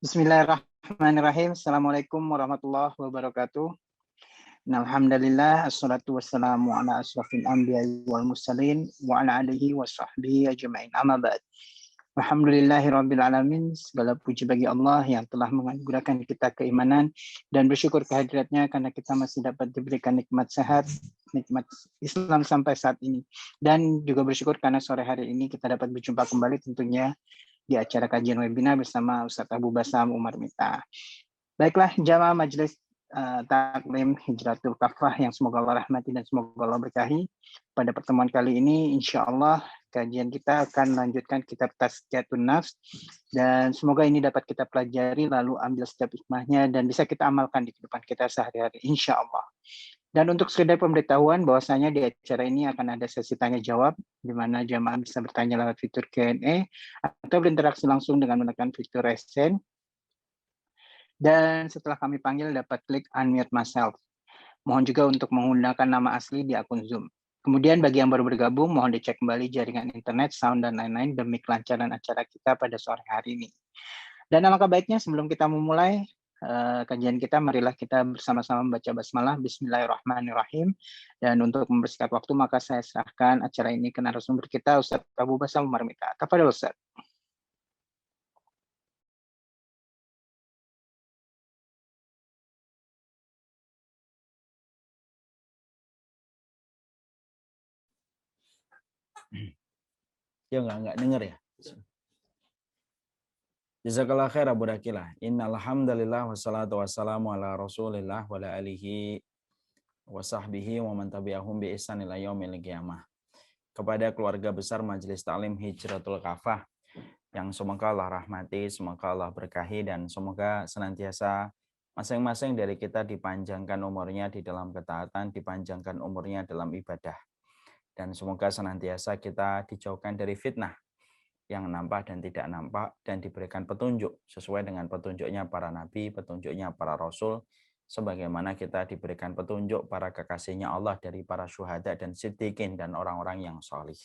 Bismillahirrahmanirrahim. Assalamualaikum warahmatullahi wabarakatuh. Alhamdulillah, assalatu wassalamu ala asrafil anbiya'i wal mursalin wa ala alihi wa sahbihi ajma'in. Amma ba'd. Alhamdulillahirabbil alamin. Segala puji bagi Allah yang telah menganugerahkan kita keimanan dan bersyukur kehadiratnya karena kita masih dapat diberikan nikmat sehat, nikmat Islam sampai saat ini. Dan juga bersyukur karena sore hari ini kita dapat berjumpa kembali tentunya di acara kajian webinar bersama Ustadz Abu Basam Umar Mita. Baiklah, jamaah majelis taklim Hijratul Kafah yang semoga Allah rahmati dan semoga Allah berkahi. Pada pertemuan kali ini, insya Allah kajian kita akan lanjutkan kitab Tazkiyatun Nafs dan semoga ini dapat kita pelajari lalu ambil setiap hikmahnya dan bisa kita amalkan di kehidupan kita sehari-hari, insya Allah. Dan untuk sekedar pemberitahuan bahwasanya di acara ini akan ada sesi tanya jawab di mana jamaah bisa bertanya lewat fitur Q&A atau berinteraksi langsung dengan menekan fitur raise hand. Dan setelah kami panggil dapat klik unmute myself. Mohon juga untuk menggunakan nama asli di akun Zoom. Kemudian bagi yang baru bergabung mohon dicek kembali jaringan internet, sound dan lain-lain demi kelancaran acara kita pada sore hari ini. Dan alangkah baiknya sebelum kita memulai kajian kita, marilah kita bersama-sama membaca basmalah Bismillahirrahmanirrahim. Dan untuk mempersingkat waktu, maka saya serahkan acara ini ke narasumber kita, Ustadz Abu Basam Umar Mita. Tafadhol Ustadz. Ya nggak denger ya. Jazakallah khair Abu Dakilah. Innal hamdalillah wassalatu wassalamu ala Rasulillah wa ala alihi wa sahbihi wa man tabi'ahum bi ihsan ila yaumil qiyamah. Kepada keluarga besar Majelis Taklim Hijratul Kafah yang semoga Allah rahmati, semoga Allah berkahi dan semoga senantiasa masing-masing dari kita dipanjangkan umurnya di dalam ketaatan, dipanjangkan umurnya dalam ibadah. Dan semoga senantiasa kita dijauhkan dari fitnah yang nampak dan tidak nampak dan diberikan petunjuk sesuai dengan petunjuknya para nabi, petunjuknya para rasul, sebagaimana kita diberikan petunjuk para kekasihnya Allah dari para syuhada dan siddiqin dan orang-orang yang sholih.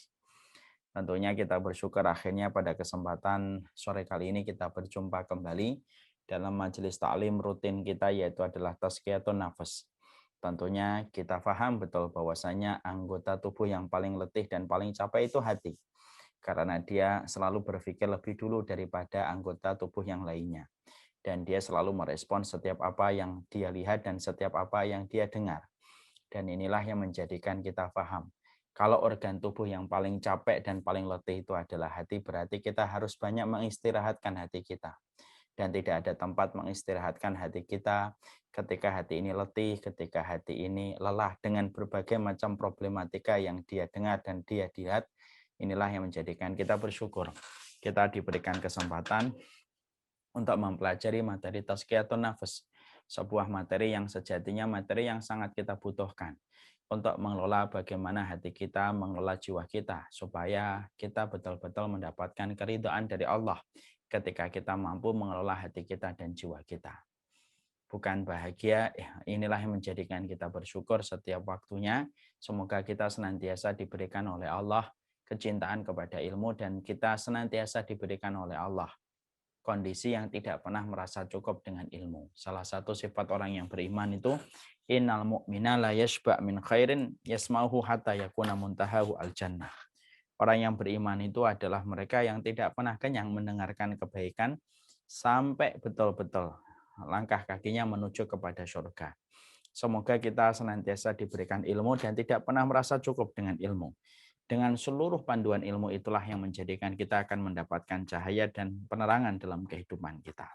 Tentunya kita bersyukur akhirnya pada kesempatan sore kali ini kita berjumpa kembali dalam majelis taklim rutin kita, yaitu adalah Tazkiyatun Nafs. Tentunya kita paham betul bahwasanya anggota tubuh yang paling letih dan paling capek itu hati. Karena dia selalu berpikir lebih dulu daripada anggota tubuh yang lainnya. Dan dia selalu merespon setiap apa yang dia lihat dan setiap apa yang dia dengar. Dan inilah yang menjadikan kita paham. Kalau organ tubuh yang paling capek dan paling letih itu adalah hati, berarti kita harus banyak mengistirahatkan hati kita. Dan tidak ada tempat mengistirahatkan hati kita ketika hati ini letih, ketika hati ini lelah dengan berbagai macam problematika yang dia dengar dan dia lihat. Inilah yang menjadikan kita bersyukur. Kita diberikan kesempatan untuk mempelajari materi Tazkiyatun Nafs, sebuah materi yang sejatinya materi yang sangat kita butuhkan untuk mengelola bagaimana hati kita, mengelola jiwa kita, supaya kita betul-betul mendapatkan keridhaan dari Allah ketika kita mampu mengelola hati kita dan jiwa kita. Bukan bahagia, inilah yang menjadikan kita bersyukur setiap waktunya. Semoga kita senantiasa diberikan oleh Allah kecintaan kepada ilmu dan kita senantiasa diberikan oleh Allah kondisi yang tidak pernah merasa cukup dengan ilmu. Salah satu sifat orang yang beriman itu innal mu'mina la yashba' min khairin yasma'uhu hatta yakuna muntahahu al-jannah. Orang yang beriman itu adalah mereka yang tidak pernah kenyang mendengarkan kebaikan sampai betul-betul langkah kakinya menuju kepada surga. Semoga kita senantiasa diberikan ilmu dan tidak pernah merasa cukup dengan ilmu. Dengan seluruh panduan ilmu itulah yang menjadikan kita akan mendapatkan cahaya dan penerangan dalam kehidupan kita.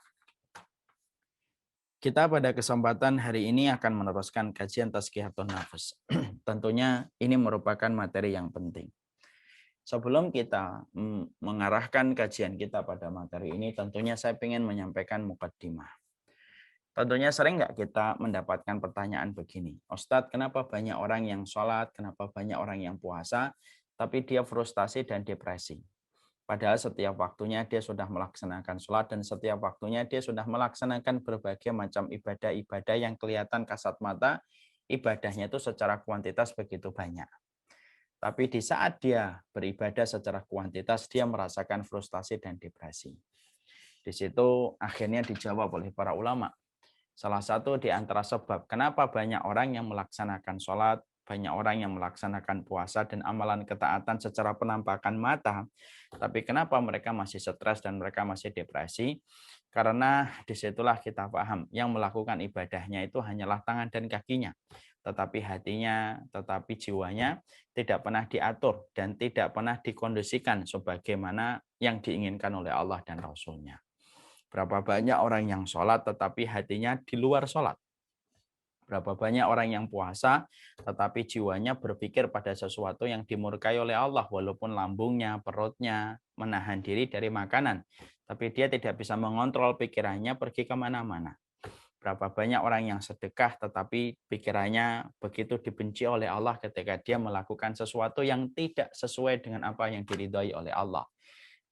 Kita pada kesempatan hari ini akan meneruskan kajian Tazkiyatun Nafs. Tentunya ini merupakan materi yang penting. Sebelum kita mengarahkan kajian kita pada materi ini, tentunya saya ingin menyampaikan mukaddimah. Tentunya sering nggak kita mendapatkan pertanyaan begini, Ustadz, kenapa banyak orang yang sholat, kenapa banyak orang yang puasa, tapi dia frustasi dan depresi. Padahal setiap waktunya dia sudah melaksanakan sholat dan setiap waktunya dia sudah melaksanakan berbagai macam ibadah-ibadah yang kelihatan kasat mata, ibadahnya itu secara kuantitas begitu banyak. Tapi di saat dia beribadah secara kuantitas, dia merasakan frustasi dan depresi. Di situ akhirnya dijawab oleh para ulama. Salah satu di antara sebab kenapa banyak orang yang melaksanakan sholat, banyak orang yang melaksanakan puasa dan amalan ketaatan secara penampakan mata, tapi kenapa mereka masih stres dan mereka masih depresi? Karena disitulah kita paham, yang melakukan ibadahnya itu hanyalah tangan dan kakinya, tetapi hatinya, tetapi jiwanya tidak pernah diatur dan tidak pernah dikondisikan sebagaimana yang diinginkan oleh Allah dan Rasul-Nya. Berapa banyak orang yang sholat tetapi hatinya di luar sholat. Berapa banyak orang yang puasa tetapi jiwanya berpikir pada sesuatu yang dimurkai oleh Allah. Walaupun lambungnya, perutnya menahan diri dari makanan. Tapi dia tidak bisa mengontrol pikirannya pergi kemana-mana. Berapa banyak orang yang sedekah tetapi pikirannya begitu dibenci oleh Allah ketika dia melakukan sesuatu yang tidak sesuai dengan apa yang diridhai oleh Allah.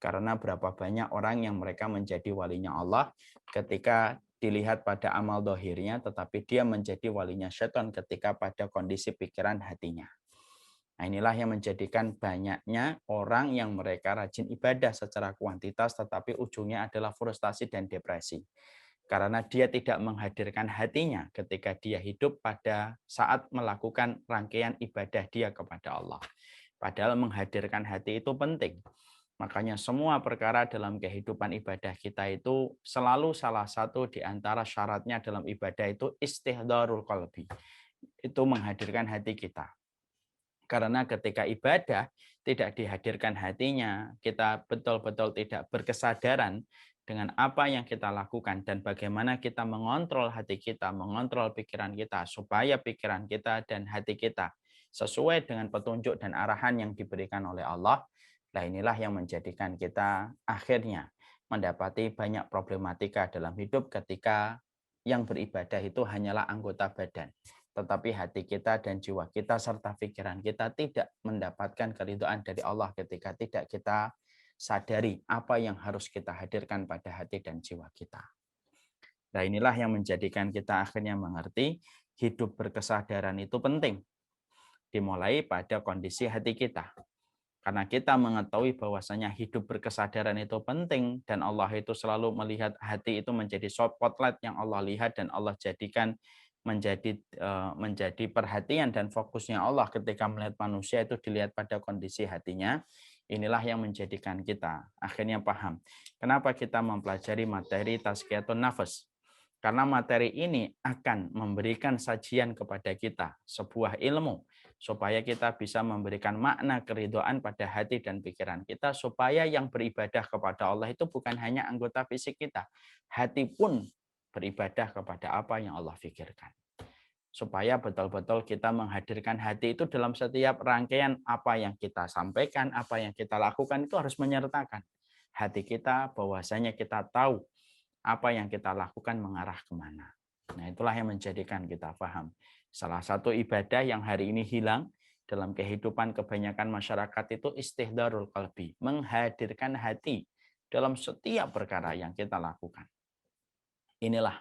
Karena berapa banyak orang yang mereka menjadi walinya Allah ketika dilihat pada amal dohirnya, tetapi dia menjadi walinya syaitan ketika pada kondisi pikiran hatinya. Nah, inilah yang menjadikan banyaknya orang yang mereka rajin ibadah secara kuantitas, tetapi ujungnya adalah frustasi dan depresi. Karena dia tidak menghadirkan hatinya ketika dia hidup pada saat melakukan rangkaian ibadah dia kepada Allah. Padahal menghadirkan hati itu penting. Makanya semua perkara dalam kehidupan ibadah kita itu selalu salah satu di antara syaratnya dalam ibadah itu istihdarul qalbi. Itu menghadirkan hati kita. Karena ketika ibadah tidak dihadirkan hatinya, kita betul-betul tidak berkesadaran dengan apa yang kita lakukan dan bagaimana kita mengontrol hati kita, mengontrol pikiran kita, supaya pikiran kita dan hati kita sesuai dengan petunjuk dan arahan yang diberikan oleh Allah. Nah, inilah yang menjadikan kita akhirnya mendapati banyak problematika dalam hidup ketika yang beribadah itu hanyalah anggota badan. Tetapi hati kita dan jiwa kita serta pikiran kita tidak mendapatkan keridhaan dari Allah ketika tidak kita sadari apa yang harus kita hadirkan pada hati dan jiwa kita. Nah, inilah yang menjadikan kita akhirnya mengerti hidup berkesadaran itu penting. Dimulai pada kondisi hati kita. Karena kita mengetahui bahwasanya hidup berkesadaran itu penting dan Allah itu selalu melihat hati itu menjadi spotlight yang Allah lihat dan Allah jadikan menjadi perhatian dan fokusnya Allah ketika melihat manusia itu dilihat pada kondisi hatinya. Inilah yang menjadikan kita akhirnya paham kenapa kita mempelajari materi tazkiyatun nafas. Karena materi ini akan memberikan sajian kepada kita, sebuah ilmu, supaya kita bisa memberikan makna keridhaan pada hati dan pikiran kita, supaya yang beribadah kepada Allah itu bukan hanya anggota fisik kita, hati pun beribadah kepada apa yang Allah fikirkan. Supaya betul-betul kita menghadirkan hati itu dalam setiap rangkaian apa yang kita sampaikan, apa yang kita lakukan itu harus menyertakan hati kita, bahwasanya kita tahu apa yang kita lakukan mengarah kemana. Nah, itulah yang menjadikan kita paham. Salah satu ibadah yang hari ini hilang dalam kehidupan kebanyakan masyarakat itu istihdarul qalbi, menghadirkan hati dalam setiap perkara yang kita lakukan. Inilah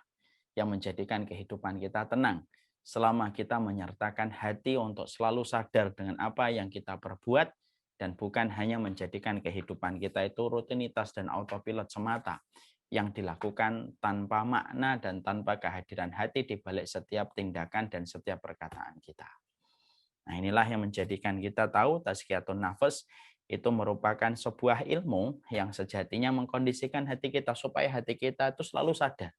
yang menjadikan kehidupan kita tenang selama kita menyertakan hati untuk selalu sadar dengan apa yang kita perbuat dan bukan hanya menjadikan kehidupan kita itu rutinitas dan autopilot semata yang dilakukan tanpa makna dan tanpa kehadiran hati di balik setiap tindakan dan setiap perkataan kita. Nah, inilah yang menjadikan kita tahu tazkiyatun nafas itu merupakan sebuah ilmu yang sejatinya mengkondisikan hati kita supaya hati kita itu selalu sadar.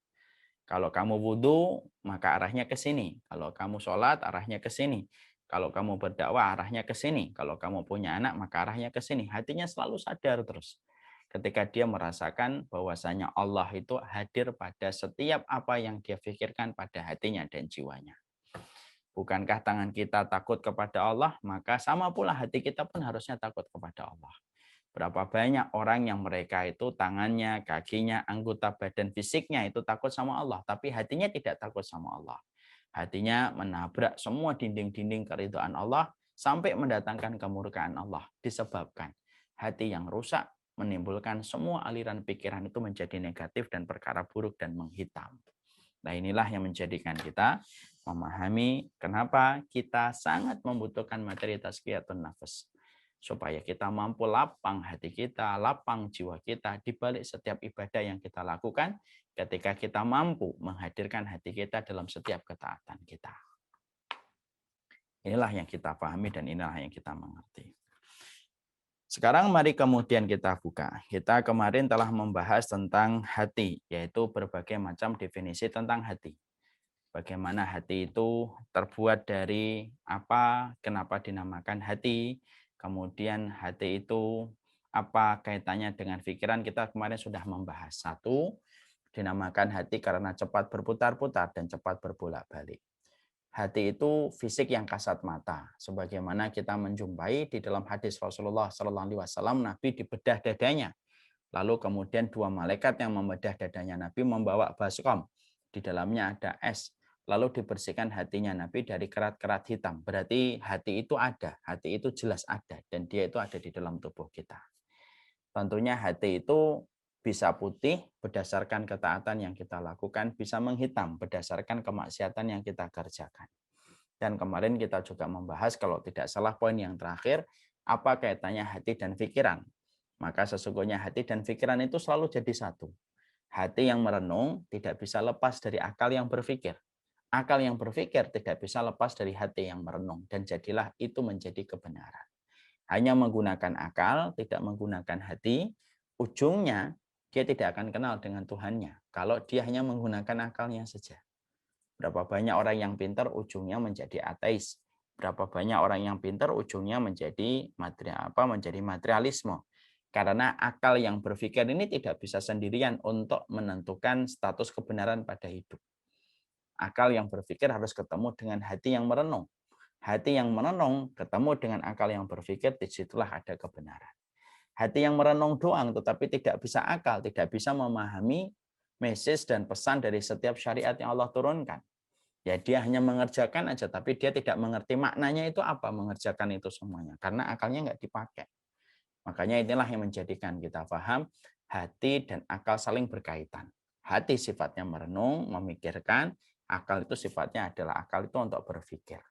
Kalau kamu wudhu, maka arahnya ke sini. Kalau kamu sholat, arahnya ke sini. Kalau kamu berdakwah, arahnya ke sini. Kalau kamu punya anak, maka arahnya ke sini. Hatinya selalu sadar terus. Ketika dia merasakan bahwasanya Allah itu hadir pada setiap apa yang dia pikirkan pada hatinya dan jiwanya. Bukankah tangan kita takut kepada Allah, maka sama pula hati kita pun harusnya takut kepada Allah. Berapa banyak orang yang mereka itu tangannya, kakinya, anggota badan fisiknya itu takut sama Allah, tapi hatinya tidak takut sama Allah. Hatinya menabrak semua dinding-dinding keridhaan Allah sampai mendatangkan kemurkaan Allah. Disebabkan hati yang rusak menimbulkan semua aliran pikiran itu menjadi negatif dan perkara buruk dan menghitam. Nah, inilah yang menjadikan kita memahami kenapa kita sangat membutuhkan materi tazkiyatun nafas. supaya kita mampu lapang hati kita, lapang jiwa kita di balik setiap ibadah yang kita lakukan ketika kita mampu menghadirkan hati kita dalam setiap ketaatan kita. Inilah yang kita pahami dan inilah yang kita mengerti. Sekarang mari kemudian kita buka. Kita kemarin telah membahas tentang hati, yaitu berbagai macam definisi tentang hati. Bagaimana hati itu terbuat dari apa, kenapa dinamakan hati, kemudian hati itu apa kaitannya dengan pikiran, kita kemarin sudah membahas. Satu, dinamakan hati karena cepat berputar-putar dan cepat berbolak-balik. Hati itu fisik yang kasat mata, sebagaimana kita menjumpai di dalam hadis Rasulullah SAW, Nabi dibedah dadanya. Lalu kemudian dua malaikat yang membedah dadanya Nabi membawa baskom, di dalamnya ada es. Lalu dibersihkan hatinya Nabi dari kerat-kerat hitam. Berarti hati itu ada, hati itu jelas ada, dan dia itu ada di dalam tubuh kita. Tentunya hati itu bisa putih berdasarkan ketaatan yang kita lakukan, bisa menghitam berdasarkan kemaksiatan yang kita kerjakan. Dan kemarin kita juga membahas, kalau tidak salah poin yang terakhir, apa kaitannya hati dan pikiran. Maka sesungguhnya hati dan pikiran itu selalu jadi satu. Hati yang merenung tidak bisa lepas dari akal yang berpikir. Akal yang berpikir tidak bisa lepas dari hati yang merenung. Dan jadilah itu menjadi kebenaran. Hanya menggunakan akal, tidak menggunakan hati, ujungnya dia tidak akan kenal dengan Tuhannya. Kalau dia hanya menggunakan akalnya saja. Berapa banyak orang yang pintar ujungnya menjadi ateis. Berapa banyak orang yang pintar ujungnya menjadi materialisme. Karena akal yang berpikir ini tidak bisa sendirian untuk menentukan status kebenaran pada hidup. Akal yang berpikir harus ketemu dengan hati yang merenung. Hati yang merenung ketemu dengan akal yang berpikir, disitulah ada kebenaran. Hati yang merenung doang tetapi tidak bisa akal, tidak bisa memahami message dan pesan dari setiap syariat yang Allah turunkan. Ya dia hanya mengerjakan aja, tapi dia tidak mengerti maknanya itu apa mengerjakan itu semuanya. Karena akalnya nggak dipakai. Makanya inilah yang menjadikan kita paham hati dan akal saling berkaitan. Hati sifatnya merenung, memikirkan, akal itu sifatnya adalah akal itu untuk berpikir.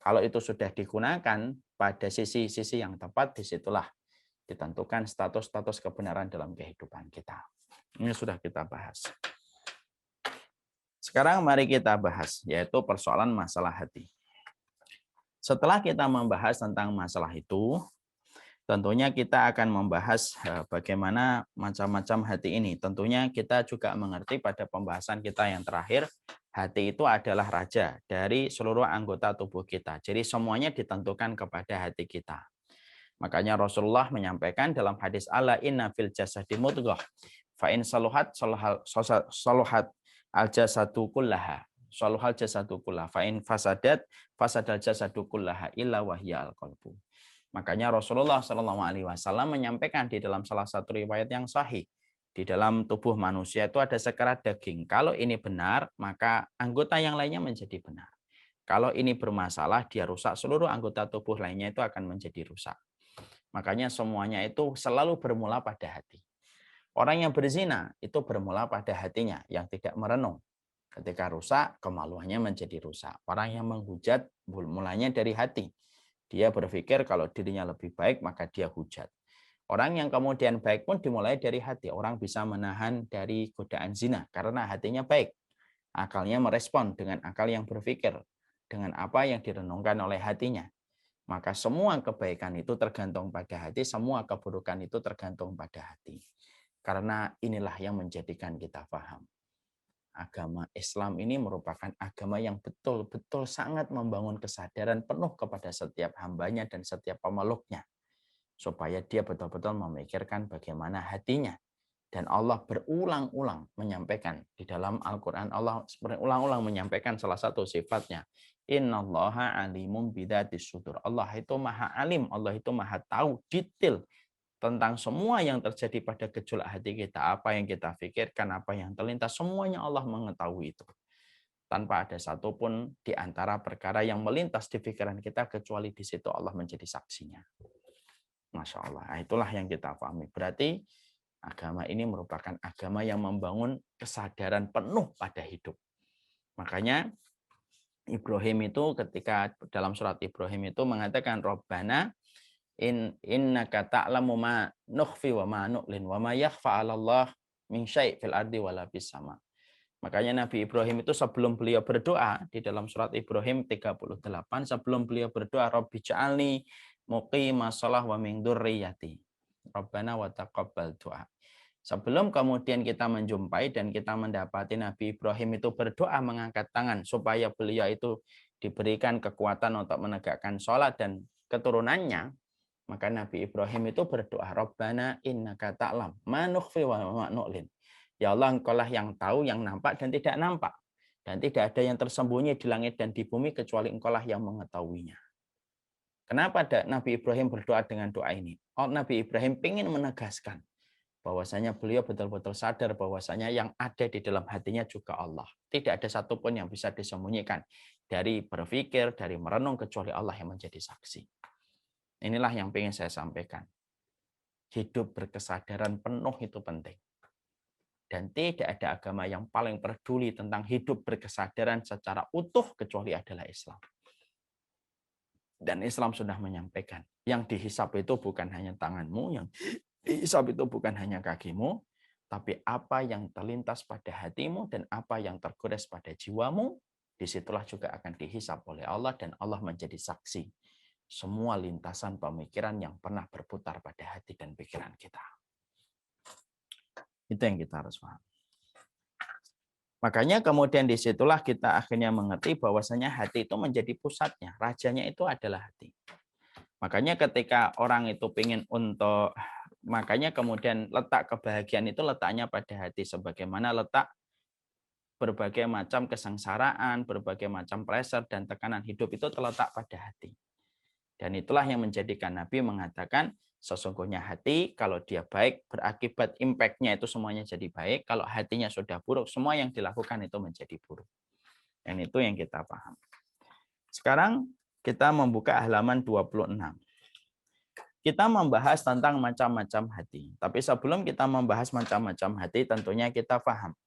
Kalau itu sudah digunakan pada sisi-sisi yang tepat, disitulah ditentukan status-status kebenaran dalam kehidupan kita. Ini sudah kita bahas. Sekarang mari kita bahas, yaitu persoalan masalah hati. Setelah kita membahas tentang masalah itu, tentunya kita akan membahas bagaimana macam-macam hati ini. Tentunya kita juga mengerti pada pembahasan kita yang terakhir, hati itu adalah raja dari seluruh anggota tubuh kita. Jadi semuanya ditentukan kepada hati kita. Makanya Rasulullah menyampaikan dalam hadis ala inna fil jasadi mudghah fa in saluhat saluhat al jasadu kullaha saluhal jasadu kullaha fa in fasadat fasadal jasadu kullaha illa wahya al qalbu. Makanya Rasulullah Shallallahu alaihi wasallam menyampaikan di dalam salah satu riwayat yang sahih, di dalam tubuh manusia itu ada sekerat daging. Kalau ini benar, maka anggota yang lainnya menjadi benar. Kalau ini bermasalah, dia rusak, seluruh anggota tubuh lainnya itu akan menjadi rusak. Makanya semuanya itu selalu bermula pada hati. Orang yang berzina itu bermula pada hatinya yang tidak merenung. Ketika rusak, kemaluannya menjadi rusak. Orang yang menghujat mulanya dari hati. Dia berpikir kalau dirinya lebih baik, maka dia hujat. Orang yang kemudian baik pun dimulai dari hati. Orang bisa menahan dari godaan zina karena hatinya baik. Akalnya merespon dengan akal yang berpikir, dengan apa yang direnungkan oleh hatinya. Maka semua kebaikan itu tergantung pada hati, semua keburukan itu tergantung pada hati. Karena inilah yang menjadikan kita paham. Agama Islam ini merupakan agama yang betul-betul sangat membangun kesadaran penuh kepada setiap hambanya dan setiap pemeluknya. Supaya dia betul-betul memikirkan bagaimana hatinya. Dan Allah berulang-ulang menyampaikan di dalam Al-Quran, Allah berulang-ulang menyampaikan salah satu sifatnya. Innallaha alimun bidatis sudur. Allah itu maha alim, Allah itu maha tahu detail tentang semua yang terjadi pada gejolak hati kita, apa yang kita pikirkan, apa yang terlintas, semuanya Allah mengetahui itu. Tanpa ada satupun di antara perkara yang melintas di pikiran kita, kecuali di situ Allah menjadi saksinya. Masya Allah, nah, itulah yang kita pahami. Berarti agama ini merupakan agama yang membangun kesadaran penuh pada hidup. Makanya Ibrahim itu ketika dalam surat Ibrahim itu mengatakan Rabbana innaka ta'lamu ma nukhfi wa ma nu'lin wa ma yakhfa 'ala Allah min syai' fil ardi wala fis sama. Makanya Nabi Ibrahim itu sebelum beliau berdoa di dalam surat Ibrahim 38, sebelum beliau berdoa, Rabbi ja'alni muqimas shalah wa min dzurriyyati. Rabbana wa taqabbal du'a. Sebelum kemudian kita menjumpai dan kita mendapati Nabi Ibrahim itu berdoa mengangkat tangan supaya beliau itu diberikan kekuatan untuk menegakkan sholat dan keturunannya, maka Nabi Ibrahim itu berdoa, Rabbana innaka ta'lam ma nukhfi wa ma nu'lin. Ya Allah, Engkaulah yang tahu, yang nampak dan tidak nampak. Dan tidak ada yang tersembunyi di langit dan di bumi kecuali Engkaulah yang mengetahuinya. Kenapa Nabi Ibrahim berdoa dengan doa ini? Oh, Nabi Ibrahim ingin menegaskan bahwasanya beliau betul-betul sadar bahwasanya yang ada di dalam hatinya juga Allah. Tidak ada satupun yang bisa disembunyikan dari berpikir, dari merenung, kecuali Allah yang menjadi saksi. Inilah yang ingin saya sampaikan. Hidup berkesadaran penuh itu penting. Dan tidak ada agama yang paling peduli tentang hidup berkesadaran secara utuh kecuali adalah Islam. Dan Islam sudah menyampaikan, yang dihisab itu bukan hanya tanganmu, yang dihisab itu bukan hanya kakimu, tapi apa yang terlintas pada hatimu dan apa yang tergores pada jiwamu, disitulah juga akan dihisab oleh Allah dan Allah menjadi saksi semua lintasan pemikiran yang pernah berputar pada hati dan pikiran kita. Itu yang kita harus paham. Makanya kemudian disitulah kita akhirnya mengerti bahwasanya hati itu menjadi pusatnya. Rajanya itu adalah hati. Makanya ketika orang itu ingin makanya kemudian letak kebahagiaan itu letaknya pada hati. Sebagaimana letak berbagai macam kesengsaraan, berbagai macam pressure dan tekanan hidup itu terletak pada hati. Dan itulah yang menjadikan Nabi mengatakan, sesungguhnya hati kalau dia baik berakibat impact-nya itu semuanya jadi baik. Kalau hatinya sudah buruk, semua yang dilakukan itu menjadi buruk. Dan itu yang kita paham. Sekarang kita membuka halaman 26. Kita membahas tentang macam-macam hati. Tapi sebelum kita membahas macam-macam hati, tentunya kita paham.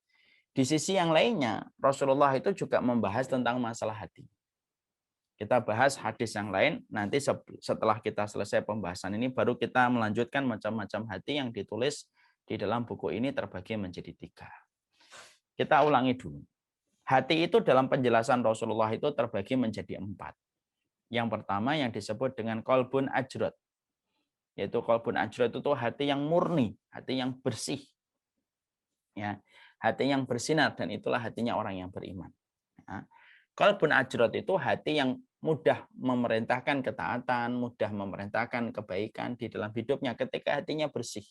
Di sisi yang lainnya, Rasulullah itu juga membahas tentang masalah hati. Kita bahas hadis yang lain, nanti setelah kita selesai pembahasan ini, baru kita melanjutkan macam-macam hati yang ditulis di dalam buku ini terbagi menjadi 3. Kita ulangi dulu. Hati itu dalam penjelasan Rasulullah itu terbagi menjadi 4. Yang pertama yang disebut dengan qalbun ajrad. Yaitu qalbun ajrad itu hati yang murni, hati yang bersih. Ya, hati yang bersinar, dan itulah hatinya orang yang beriman. Ya. Qalbun ajrad itu hati yang mudah memerintahkan ketaatan, mudah memerintahkan kebaikan di dalam hidupnya ketika hatinya bersih.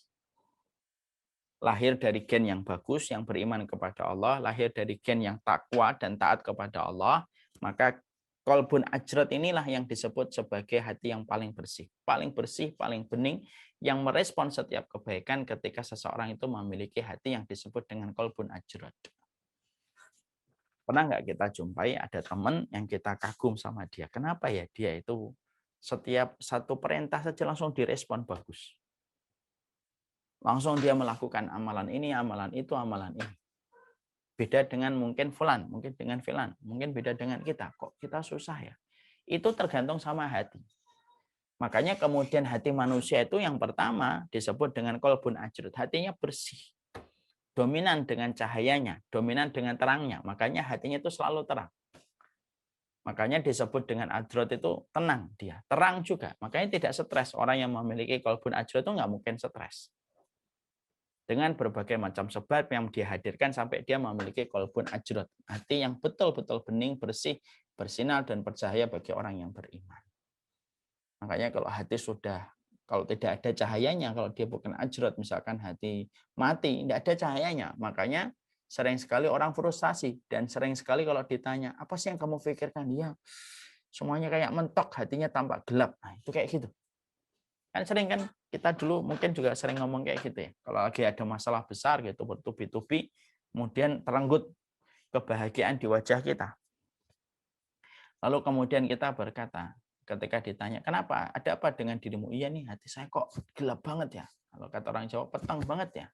Lahir dari gen yang bagus, yang beriman kepada Allah, lahir dari gen yang takwa dan taat kepada Allah, maka qalbun ajrad inilah yang disebut sebagai hati yang paling bersih, paling bening, yang merespon setiap kebaikan ketika seseorang itu memiliki hati yang disebut dengan qalbun ajrad. Pernah nggak kita jumpai ada teman yang kita kagum sama dia? Kenapa ya dia itu setiap satu perintah saja langsung direspon bagus. Langsung dia melakukan amalan ini, amalan itu, amalan ini. Beda dengan mungkin fulan, mungkin dengan filan, mungkin beda dengan kita. Kok kita susah ya? Itu tergantung sama hati. Makanya kemudian hati manusia itu yang pertama disebut dengan qalbun ajrad. Hatinya bersih. Dominan dengan cahayanya, dominan dengan terangnya. Makanya hatinya itu selalu terang. Makanya disebut dengan ajrad itu tenang dia, terang juga. Makanya tidak stres. Orang yang memiliki qalbun ajrad itu nggak mungkin stres. Dengan berbagai macam sebab yang dihadirkan sampai dia memiliki qalbun ajrad. Hati yang betul-betul bening, bersih, bersinar, dan bercahaya bagi orang yang beriman. Makanya kalau hati sudah, kalau tidak ada cahayanya, kalau dia bukan ajrad, misalkan hati mati, tidak ada cahayanya. Makanya sering sekali orang frustasi, dan sering sekali kalau ditanya, apa sih yang kamu pikirkan? Ya, semuanya kayak mentok, hatinya tampak gelap. Nah, itu kayak gitu. Kan sering kan kita dulu mungkin juga sering ngomong kayak gitu ya. Kalau lagi ada masalah besar gitu, bertubi-tubi, kemudian terenggut kebahagiaan di wajah kita. Lalu kemudian kita berkata, ketika ditanya, kenapa? Ada apa dengan dirimu? Iya nih, hati saya kok gelap banget ya. Kalau kata orang Jawa, petang banget ya.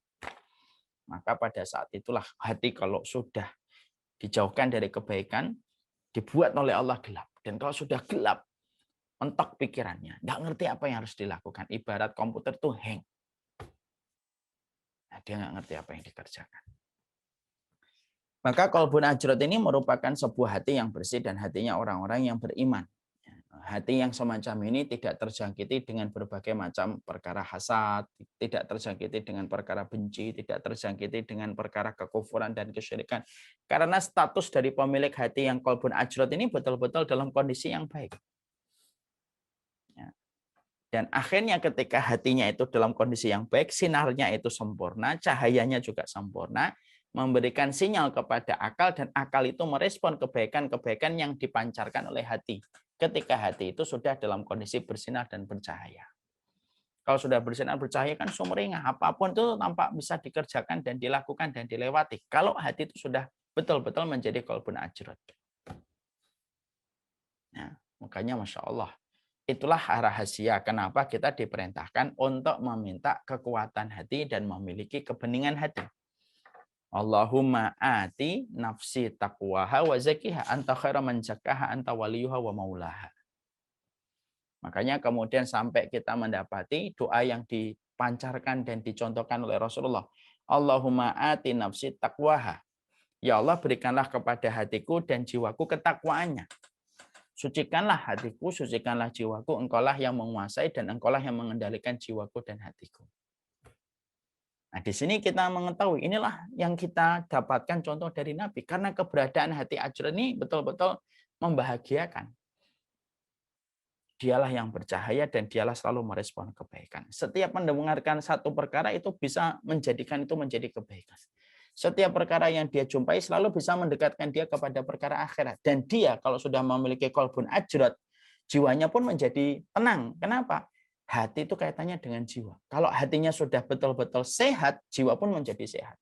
Maka pada saat itulah hati kalau sudah dijauhkan dari kebaikan, dibuat oleh Allah gelap. Dan kalau sudah gelap, mentok pikirannya, nggak ngerti apa yang harus dilakukan. Ibarat komputer tuh hang. Nah, dia nggak ngerti apa yang dikerjakan. Maka qalbun ajrot ini merupakan sebuah hati yang bersih dan hatinya orang-orang yang beriman. Hati yang semacam ini tidak terjangkiti dengan berbagai macam perkara hasad, tidak terjangkiti dengan perkara benci, tidak terjangkiti dengan perkara kekufuran dan kesyirikan. Karena status dari pemilik hati yang qalbun ajrot ini betul-betul dalam kondisi yang baik. Dan akhirnya ketika hatinya itu dalam kondisi yang baik, sinarnya itu sempurna, cahayanya juga sempurna, memberikan sinyal kepada akal, dan akal itu merespon kebaikan-kebaikan yang dipancarkan oleh hati. Ketika hati itu sudah dalam kondisi bersinar dan bercahaya. Kalau sudah bersinar bercahaya kan sumringah, apapun itu tampak bisa dikerjakan dan dilakukan dan dilewati. Kalau hati itu sudah betul-betul menjadi qalbun ajrot. Nah, makanya Masya Allah. Itulah rahasia kenapa kita diperintahkan untuk meminta kekuatan hati dan memiliki kebeningan hati. Allahumma ati nafsi taqwaha wa zakiha anta khaira man zakkaha anta waliyuha wa maulaha. Makanya kemudian sampai kita mendapati doa yang dipancarkan dan dicontohkan oleh Rasulullah. Allahumma ati nafsi taqwaha. Ya Allah, berikanlah kepada hatiku dan jiwaku ketakwaannya. Sucikanlah hatiku, sucikanlah jiwaku, engkaulah yang menguasai dan engkaulah yang mengendalikan jiwaku dan hatiku. Nah, di sini kita mengetahui inilah yang kita dapatkan contoh dari Nabi. Karena keberadaan hati ajrot ini betul-betul membahagiakan. Dialah yang bercahaya dan dialah selalu merespon kebaikan. Setiap mendengarkan satu perkara itu bisa menjadikan itu menjadi kebaikan. Setiap perkara yang dia jumpai selalu bisa mendekatkan dia kepada perkara akhirat. Dan dia kalau sudah memiliki qalbun ajrot, jiwanya pun menjadi tenang. Kenapa? Hati itu kaitannya dengan jiwa. Kalau hatinya sudah betul-betul sehat, jiwa pun menjadi sehat.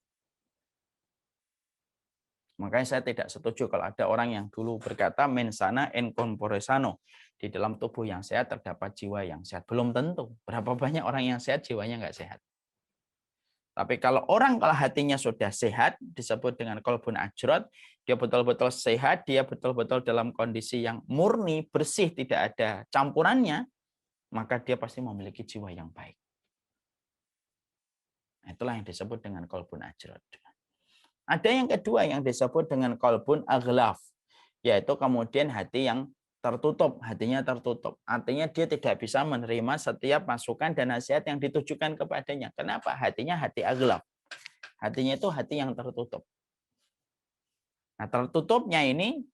Makanya saya tidak setuju kalau ada orang yang dulu berkata mensana in corpore sano. Di dalam tubuh yang sehat terdapat jiwa yang sehat. Belum tentu. Berapa banyak orang yang sehat jiwanya nggak sehat. Tapi kalau hatinya sudah sehat, disebut dengan qalbun ajrot, dia betul-betul sehat, dia betul-betul dalam kondisi yang murni, bersih, tidak ada campurannya, maka dia pasti memiliki jiwa yang baik. Itulah yang disebut dengan qalbun ajrot. Ada yang kedua yang disebut dengan qalbun aghlaf, yaitu kemudian hati yang tertutup, hatinya tertutup. Artinya dia tidak bisa menerima setiap masukan dan nasihat yang ditujukan kepadanya. Kenapa? Hatinya hati aghlaf. Hatinya itu hati yang tertutup. Nah, tertutupnya ini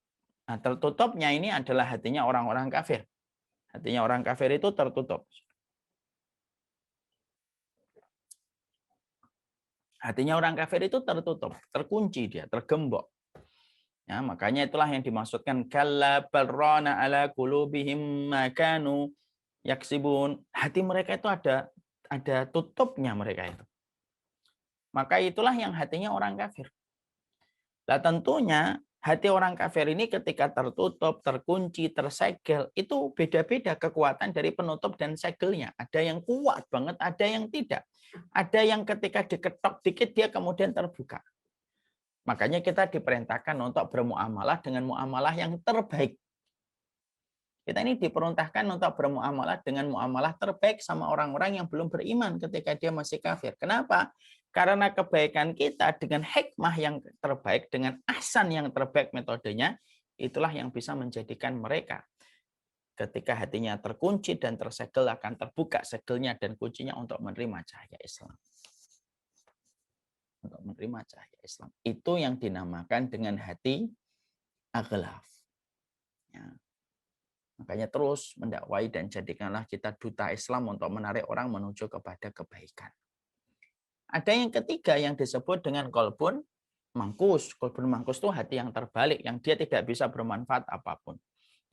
adalah hatinya orang-orang kafir. Hatinya orang kafir itu tertutup. Hatinya orang kafir itu tertutup, terkunci dia, tergembok. Ya, makanya itulah yang dimaksudkan kalla barrana ala qulubihim ma kanu yaksibun. Hati mereka itu ada tutupnya mereka itu. Maka itulah yang hatinya orang kafir. Nah, tentunya hati orang kafir ini ketika tertutup, terkunci, tersegel, itu beda-beda kekuatan dari penutup dan segelnya. Ada yang kuat banget, ada yang tidak. Ada yang ketika diketok dikit dia kemudian terbuka. Makanya kita diperintahkan untuk bermuamalah dengan muamalah yang terbaik. Kita ini diperintahkan untuk bermuamalah dengan muamalah terbaik sama orang-orang yang belum beriman ketika dia masih kafir. Kenapa? Karena kebaikan kita dengan hikmah yang terbaik, dengan ahsan yang terbaik metodenya, itulah yang bisa menjadikan mereka ketika hatinya terkunci dan tersegel akan terbuka segelnya dan kuncinya untuk menerima cahaya Islam. Untuk menerima cahaya Islam. Itu yang dinamakan dengan hati aghlaf. Ya. Makanya terus mendakwai dan jadikanlah kita duta Islam untuk menarik orang menuju kepada kebaikan. Ada yang ketiga yang disebut dengan qalbun mangkus. Qalbun mangkus itu hati yang terbalik, yang dia tidak bisa bermanfaat apapun.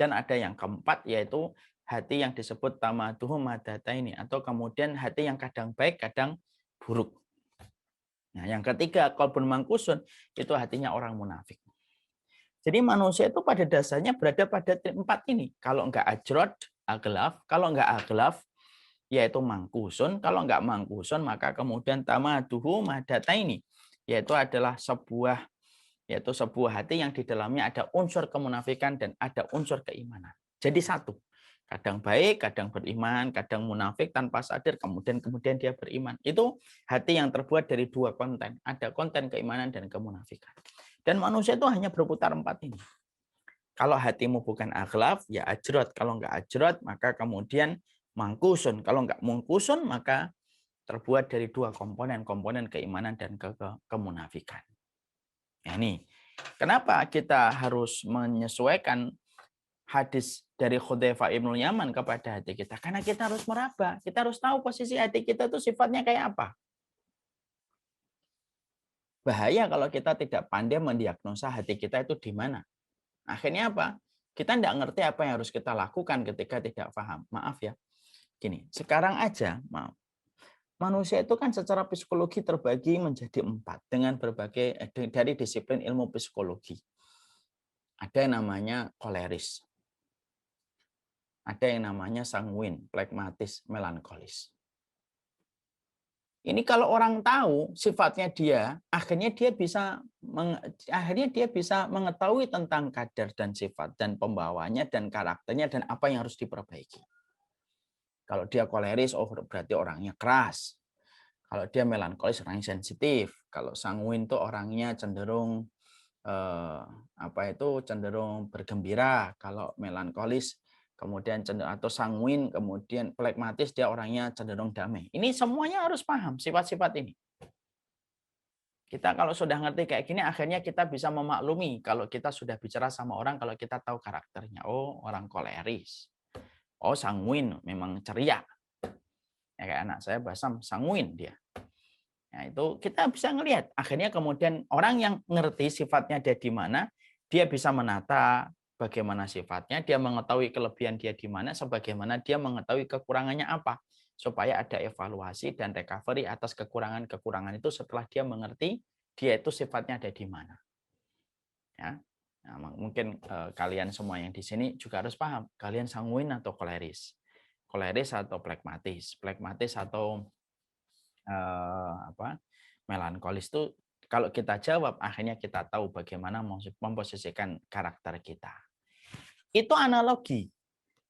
Dan ada yang keempat yaitu hati yang disebut tamaduhum madataini, atau kemudian hati yang kadang baik, kadang buruk. Nah, yang ketiga qalbun mangkusun itu hatinya orang munafik. Jadi manusia itu pada dasarnya berada pada empat ini. Kalau enggak ajrot, aghlaf. Kalau enggak aghlaf, yaitu mangkusun. Kalau enggak mangkusun, maka kemudian tamaduhu madataini, yaitu adalah sebuah hati yang di dalamnya ada unsur kemunafikan dan ada unsur keimanan. Jadi satu. Kadang baik, kadang beriman, kadang munafik tanpa sadar, kemudian dia beriman. Itu hati yang terbuat dari dua konten. Ada konten keimanan dan kemunafikan. Dan manusia itu hanya berputar 4 ini. Kalau hatimu bukan akhlaf, ya ajrot. Kalau enggak ajrot, maka kemudian mangkusun. Kalau enggak mangkusun, maka terbuat dari dua komponen keimanan dan kemunafikan. Nah, ini kenapa kita harus menyesuaikan hadis dari Hudzaifah Ibnu Yaman kepada hati kita? Karena kita harus meraba, kita harus tahu posisi hati kita itu sifatnya kayak apa. Bahaya kalau kita tidak pandai mendiagnosa hati kita itu di mana. Akhirnya apa? Kita tidak ngerti apa yang harus kita lakukan ketika tidak paham. Maaf ya. Gini, sekarang aja, maaf. Manusia itu kan secara psikologi terbagi menjadi 4 dengan berbagai dari disiplin ilmu psikologi. Ada yang namanya koleris. Ada yang namanya sanguin, plekmatis, melankolis. Ini kalau orang tahu sifatnya dia, akhirnya dia bisa mengetahui tentang kadar dan sifat dan pembawanya dan karakternya dan apa yang harus diperbaiki. Kalau dia koleris, oh berarti orangnya keras. Kalau dia melankolis, orangnya sensitif. Kalau sanguin tuh orangnya cenderung cenderung bergembira. Kalau melankolis kemudian cenderung atau sanguin, kemudian plekmatis, dia orangnya cenderung damai. Ini semuanya harus paham sifat-sifat ini. Kita kalau sudah ngerti kayak gini, akhirnya kita bisa memaklumi kalau kita sudah bicara sama orang, kalau kita tahu karakternya. Oh, orang koleris. Oh, sanguin, memang ceria. Ya, kayak anak saya Basam, sanguin dia. Nah, itu kita bisa ngelihat. Akhirnya kemudian orang yang ngerti sifatnya dia di mana, dia bisa menata bagaimana sifatnya, dia mengetahui kelebihan dia di mana, sebagaimana dia mengetahui kekurangannya apa. Supaya ada evaluasi dan recovery atas kekurangan-kekurangan itu setelah dia mengerti dia itu sifatnya ada di mana. Ya. Nah, mungkin kalian semua yang di sini juga harus paham, kalian sanguin atau koleris. Koleris atau plekmatis. Plekmatis atau melankolis itu kalau kita jawab akhirnya kita tahu bagaimana memposisikan karakter kita. Itu analogi.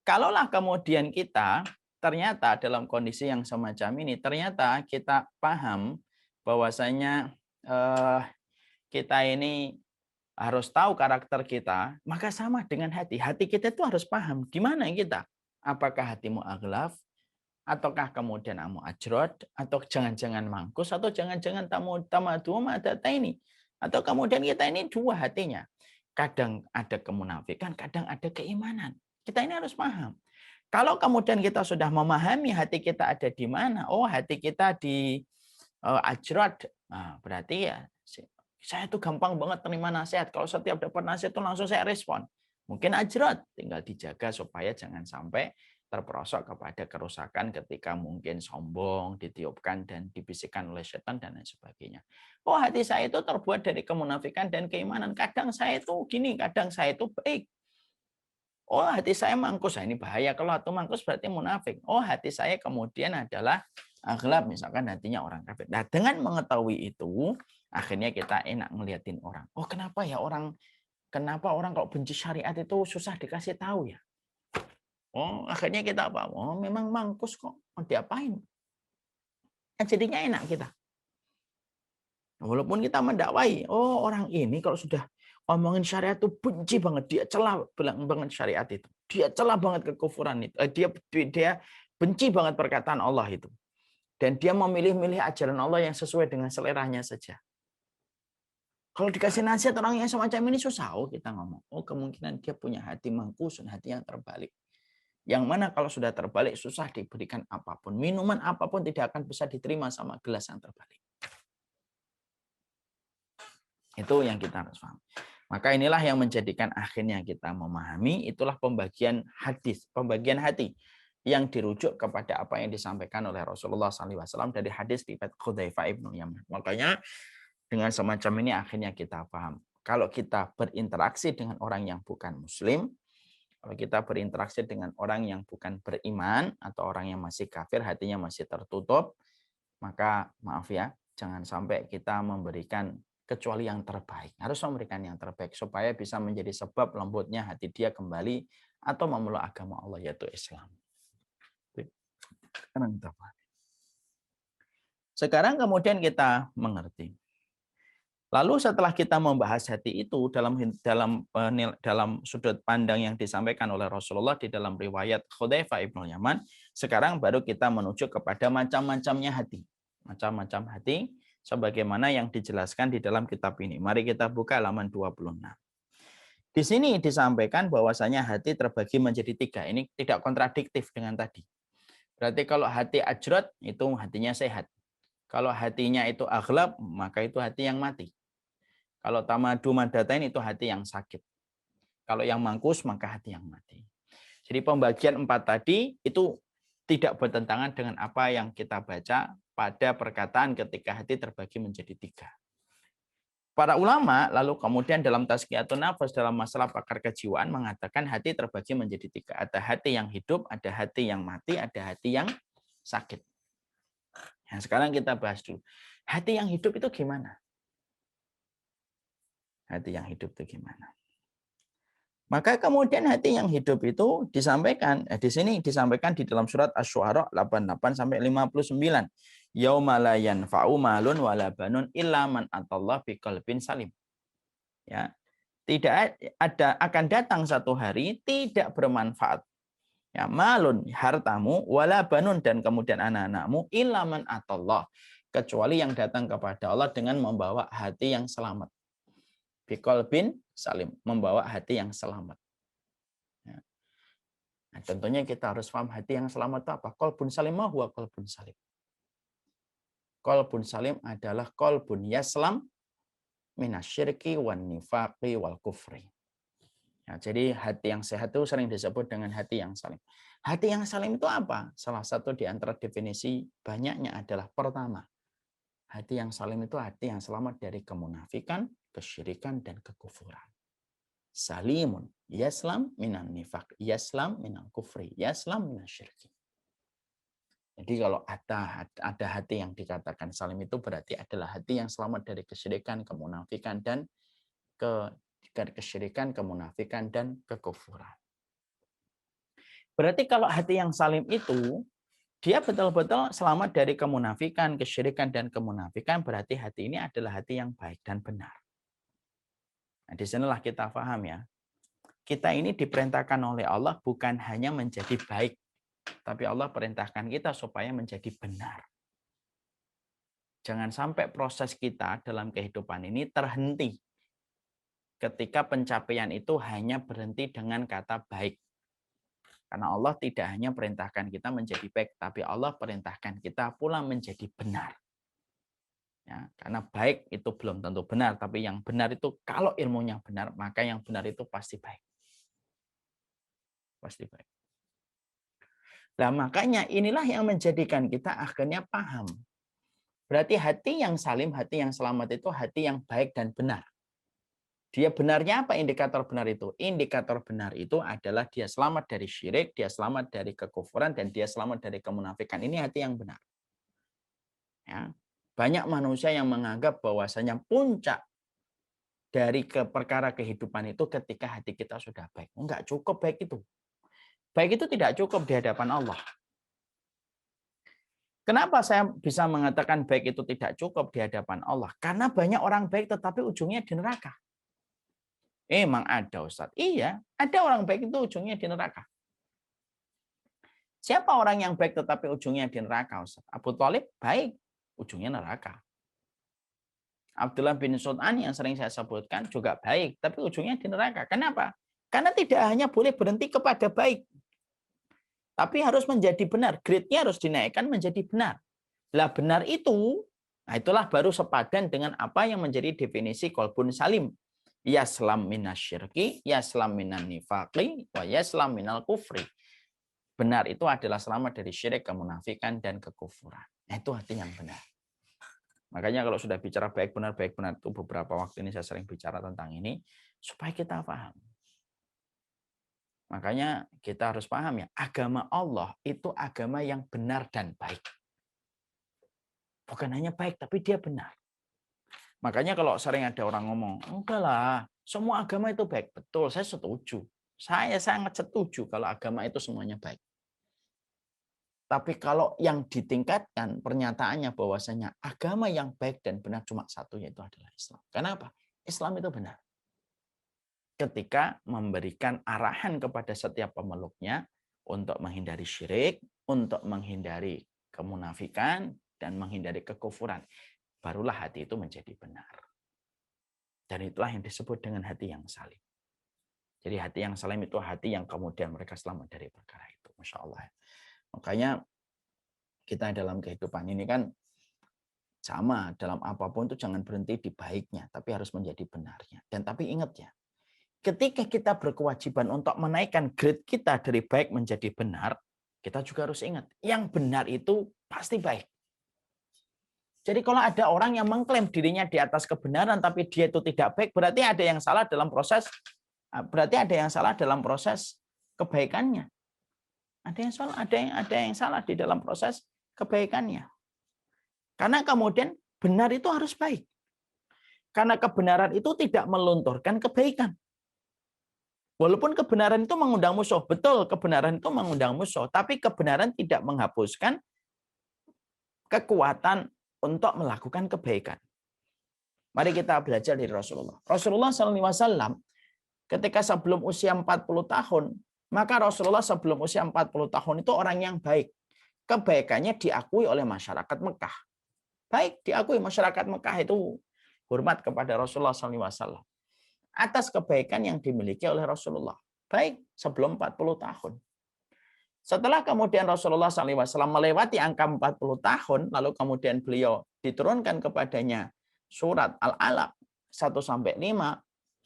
Kalaulah kemudian kita ternyata dalam kondisi yang semacam ini ternyata kita paham bahwasanya kita ini harus tahu karakter kita, maka sama dengan hati. Hati kita itu harus paham di mana kita. Apakah hatimu aghlaf, ataukah kemudian amu ajrod, atau jangan-jangan mangkus, atau jangan-jangan tamadu madata ini. Atau kemudian kita ini dua hatinya. Kadang ada kemunafikan, kadang ada keimanan. Kita ini harus paham. Kalau kemudian kita sudah memahami hati kita ada di mana, oh hati kita di ajrod, nah, berarti ya saya tuh gampang banget terima nasihat. Kalau setiap dapat nasihat itu langsung saya respon. Mungkin ajrod, tinggal dijaga supaya jangan sampai terperosok kepada kerusakan ketika mungkin sombong, ditiupkan dan dibisikkan oleh setan dan lain sebagainya. Oh, hati saya itu terbuat dari kemunafikan dan keimanan. Kadang saya itu gini, kadang saya itu baik. Oh, hati saya mangkus. Nah, ini bahaya. Kalau hati mangkus berarti munafik. Oh, hati saya kemudian adalah akhlak, misalkan hatinya orang kafir. Nah, dengan mengetahui itu, akhirnya kita enak ngeliatin orang. Oh, kenapa orang kalau benci syariat itu susah dikasih tahu ya? Oh, akhirnya kita apa? Oh, memang mangkus kok. Mau diapain? Kan jadinya enak kita. Walaupun kita mendakwai, oh orang ini kalau sudah ngomongin syariat itu benci banget, dia celah banget syariat itu. Dia celah banget kekufuran itu. Dia benci banget perkataan Allah itu. Dan dia memilih-milih ajaran Allah yang sesuai dengan seleranya saja. Kalau dikasih nasihat orang yang semacam ini susah, oh kita ngomong. Oh kemungkinan dia punya hati mangkusun, hati yang terbalik. Yang mana kalau sudah terbalik susah diberikan apapun. Minuman apapun tidak akan bisa diterima sama gelas yang terbalik. Itu yang kita harus paham. Maka inilah yang menjadikan akhirnya kita memahami, itulah pembagian hadis, pembagian hati yang dirujuk kepada apa yang disampaikan oleh Rasulullah SAW dari hadis riwayat Hudzaifah Ibnu Yaman. Makanya dengan semacam ini akhirnya kita paham. Kalau kita berinteraksi dengan orang yang bukan Muslim, kalau kita berinteraksi dengan orang yang bukan beriman atau orang yang masih kafir, hatinya masih tertutup, maka maaf ya, jangan sampai kita memberikan kecuali yang terbaik. Harus memberikan yang terbaik supaya bisa menjadi sebab lembutnya hati dia kembali atau memeluk agama Allah yaitu Islam. Sekarang kemudian kita mengerti. Lalu setelah kita membahas hati itu dalam sudut pandang yang disampaikan oleh Rasulullah di dalam riwayat Hudzaifah Ibnu Yaman, sekarang baru kita menuju kepada macam-macamnya hati. Macam-macam hati sebagaimana yang dijelaskan di dalam kitab ini. Mari kita buka halaman 26. Di sini disampaikan bahwasanya hati terbagi menjadi 3. Ini tidak kontradiktif dengan tadi. Berarti kalau hati ajrot itu hatinya sehat. Kalau hatinya itu aghlab, maka itu hati yang mati. Kalau tamadu madatain itu hati yang sakit. Kalau yang mangkus maka hati yang mati. Jadi pembagian 4 tadi itu tidak bertentangan dengan apa yang kita baca pada perkataan ketika hati terbagi menjadi 3. Para ulama lalu kemudian dalam tazkiyatun nafas dalam masalah pakar kejiwaan mengatakan hati terbagi menjadi 3. Ada hati yang hidup, ada hati yang mati, ada hati yang sakit. Nah, sekarang kita bahas dulu. Hati yang hidup itu gimana? Hati yang hidup itu gimana? Maka kemudian hati yang hidup itu disampaikan, di sini disampaikan di dalam surat Asy-Syu'ara 88 sampai 59. Yauma la yanfa'u malun wala banun illa man atallaha biqalbin salim. Ya. Tidak ada akan datang satu hari tidak bermanfaat. Ya, malun hartamu wala banun dan kemudian anak-anakmu illa man atallah, kecuali yang datang kepada Allah dengan membawa hati yang selamat. Biqalbin salim, membawa hati yang selamat. Ya. Nah, tentunya kita harus paham hati yang selamat itu apa? Qalbun salim ma huwa qalbun salim. Qalbun salim adalah qalbun yaslam minasyirki wan nifaqi wal kufri. Ya, jadi hati yang sehat itu sering disebut dengan hati yang salim. Hati yang salim itu apa? Salah satu di antara definisi banyaknya adalah pertama, hati yang salim itu hati yang selamat dari kemunafikan, kesyirikan, dan kekufuran. Salimun, yaslam minan nifaq, yaslam minal kufri, yaslam minan syirki. Jadi kalau ada hati yang dikatakan salim itu berarti adalah hati yang selamat dari kesyirikan, kemunafikan, dan kesyirikan, kemunafikan, dan kekufuran. Berarti kalau hati yang salim itu dia betul-betul selamat dari kemunafikan, kesyirikan, dan kemunafikan, berarti hati ini adalah hati yang baik dan benar. Nah, disinilah kita paham ya. Kita ini diperintahkan oleh Allah bukan hanya menjadi baik, tapi Allah perintahkan kita supaya menjadi benar. Jangan sampai proses kita dalam kehidupan ini terhenti ketika pencapaian itu hanya berhenti dengan kata baik. Karena Allah tidak hanya perintahkan kita menjadi baik, tapi Allah perintahkan kita pula menjadi benar. Ya, karena baik itu belum tentu benar, tapi yang benar itu kalau ilmunya benar, maka yang benar itu pasti baik. Pasti baik. Nah, makanya inilah yang menjadikan kita akhirnya paham. Berarti hati yang salim, hati yang selamat itu hati yang baik dan benar. Dia benarnya apa indikator benar itu? Indikator benar itu adalah dia selamat dari syirik, dia selamat dari kekufuran, dan dia selamat dari kemunafikan. Ini hati yang benar. Ya. Banyak manusia yang menganggap bahwasanya puncak dari perkara kehidupan itu ketika hati kita sudah baik. Enggak cukup baik itu. Baik itu tidak cukup di hadapan Allah. Kenapa saya bisa mengatakan baik itu tidak cukup di hadapan Allah? Karena banyak orang baik tetapi ujungnya di neraka. Emang ada, Ustaz? Iya, ada orang baik itu ujungnya di neraka. Siapa orang yang baik tetapi ujungnya di neraka, Ustaz? Abu Thalib baik, ujungnya neraka. Abdullah bin Sultan yang sering saya sebutkan juga baik, tapi ujungnya di neraka. Kenapa? Karena tidak hanya boleh berhenti kepada baik, tapi harus menjadi benar. Grade-nya harus dinaikkan menjadi benar. Lah benar itu, nah itulah baru sepadan dengan apa yang menjadi definisi qalbun salim. Yaslam minasyirki, yaslam minan nifaqi, wa yaslam minal kufri. Benar itu adalah selamat dari syirik, kemunafikan, dan kekufuran. Nah, itu hati yang benar. Makanya kalau sudah bicara baik benar itu beberapa waktu ini saya sering bicara tentang ini supaya kita paham. Makanya kita harus paham ya, agama Allah itu agama yang benar dan baik. Bukan hanya baik tapi dia benar. Makanya kalau sering ada orang ngomong, enggak lah, semua agama itu baik. Betul, saya setuju. Saya sangat setuju kalau agama itu semuanya baik. Tapi kalau yang ditingkatkan pernyataannya bahwasanya agama yang baik dan benar cuma satu, yaitu adalah Islam. Kenapa? Islam itu benar. Ketika memberikan arahan kepada setiap pemeluknya untuk menghindari syirik, untuk menghindari kemunafikan, dan menghindari kekufuran. Barulah hati itu menjadi benar. Dan itulah yang disebut dengan hati yang salim. Jadi hati yang salim itu hati yang kemudian mereka selamat dari perkara itu. Masya Allah. Makanya kita dalam kehidupan ini kan sama, dalam apapun itu jangan berhenti di baiknya, tapi harus menjadi benarnya. Dan tapi ingat ya, ketika kita berkewajiban untuk menaikkan grade kita dari baik menjadi benar, kita juga harus ingat, yang benar itu pasti baik. Jadi kalau ada orang yang mengklaim dirinya di atas kebenaran, tapi dia itu tidak baik, berarti ada yang salah dalam proses kebaikannya. Ada yang salah di dalam proses kebaikannya. Karena kemudian benar itu harus baik. Karena kebenaran itu tidak melunturkan kebaikan. Walaupun kebenaran itu mengundang musuh. Betul, kebenaran itu mengundang musuh. Tapi kebenaran tidak menghapuskan kekuatan untuk melakukan kebaikan. Mari kita belajar dari Rasulullah. Rasulullah SAW ketika sebelum usia 40 tahun, maka Rasulullah sebelum usia 40 tahun itu orang yang baik. Kebaikannya diakui oleh masyarakat Mekah. Baik, diakui masyarakat Mekah itu hormat kepada Rasulullah SAW. Atas kebaikan yang dimiliki oleh Rasulullah. Baik, sebelum 40 tahun. Setelah kemudian Rasulullah SAW melewati angka 40 tahun, lalu kemudian beliau diturunkan kepadanya surat Al-Alaq 1-5,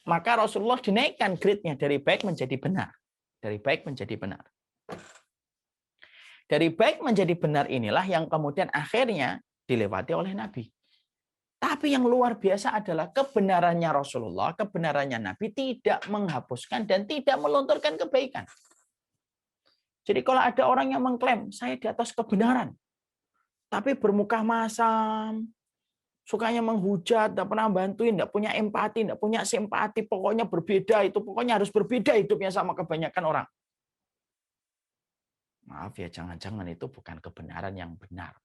maka Rasulullah dinaikkan grade-nya dari baik menjadi benar. Dari baik menjadi benar. Dari baik menjadi benar inilah yang kemudian akhirnya dilewati oleh Nabi. Tapi yang luar biasa adalah kebenarannya Rasulullah, kebenarannya Nabi tidak menghapuskan dan tidak melunturkan kebaikan. Jadi kalau ada orang yang mengklaim, saya di atas kebenaran, tapi bermuka masam, sukanya menghujat, tidak pernah bantuin, tidak punya empati, tidak punya simpati, pokoknya berbeda itu, pokoknya harus berbeda hidupnya sama kebanyakan orang. Maaf ya, jangan-jangan itu bukan kebenaran yang benar.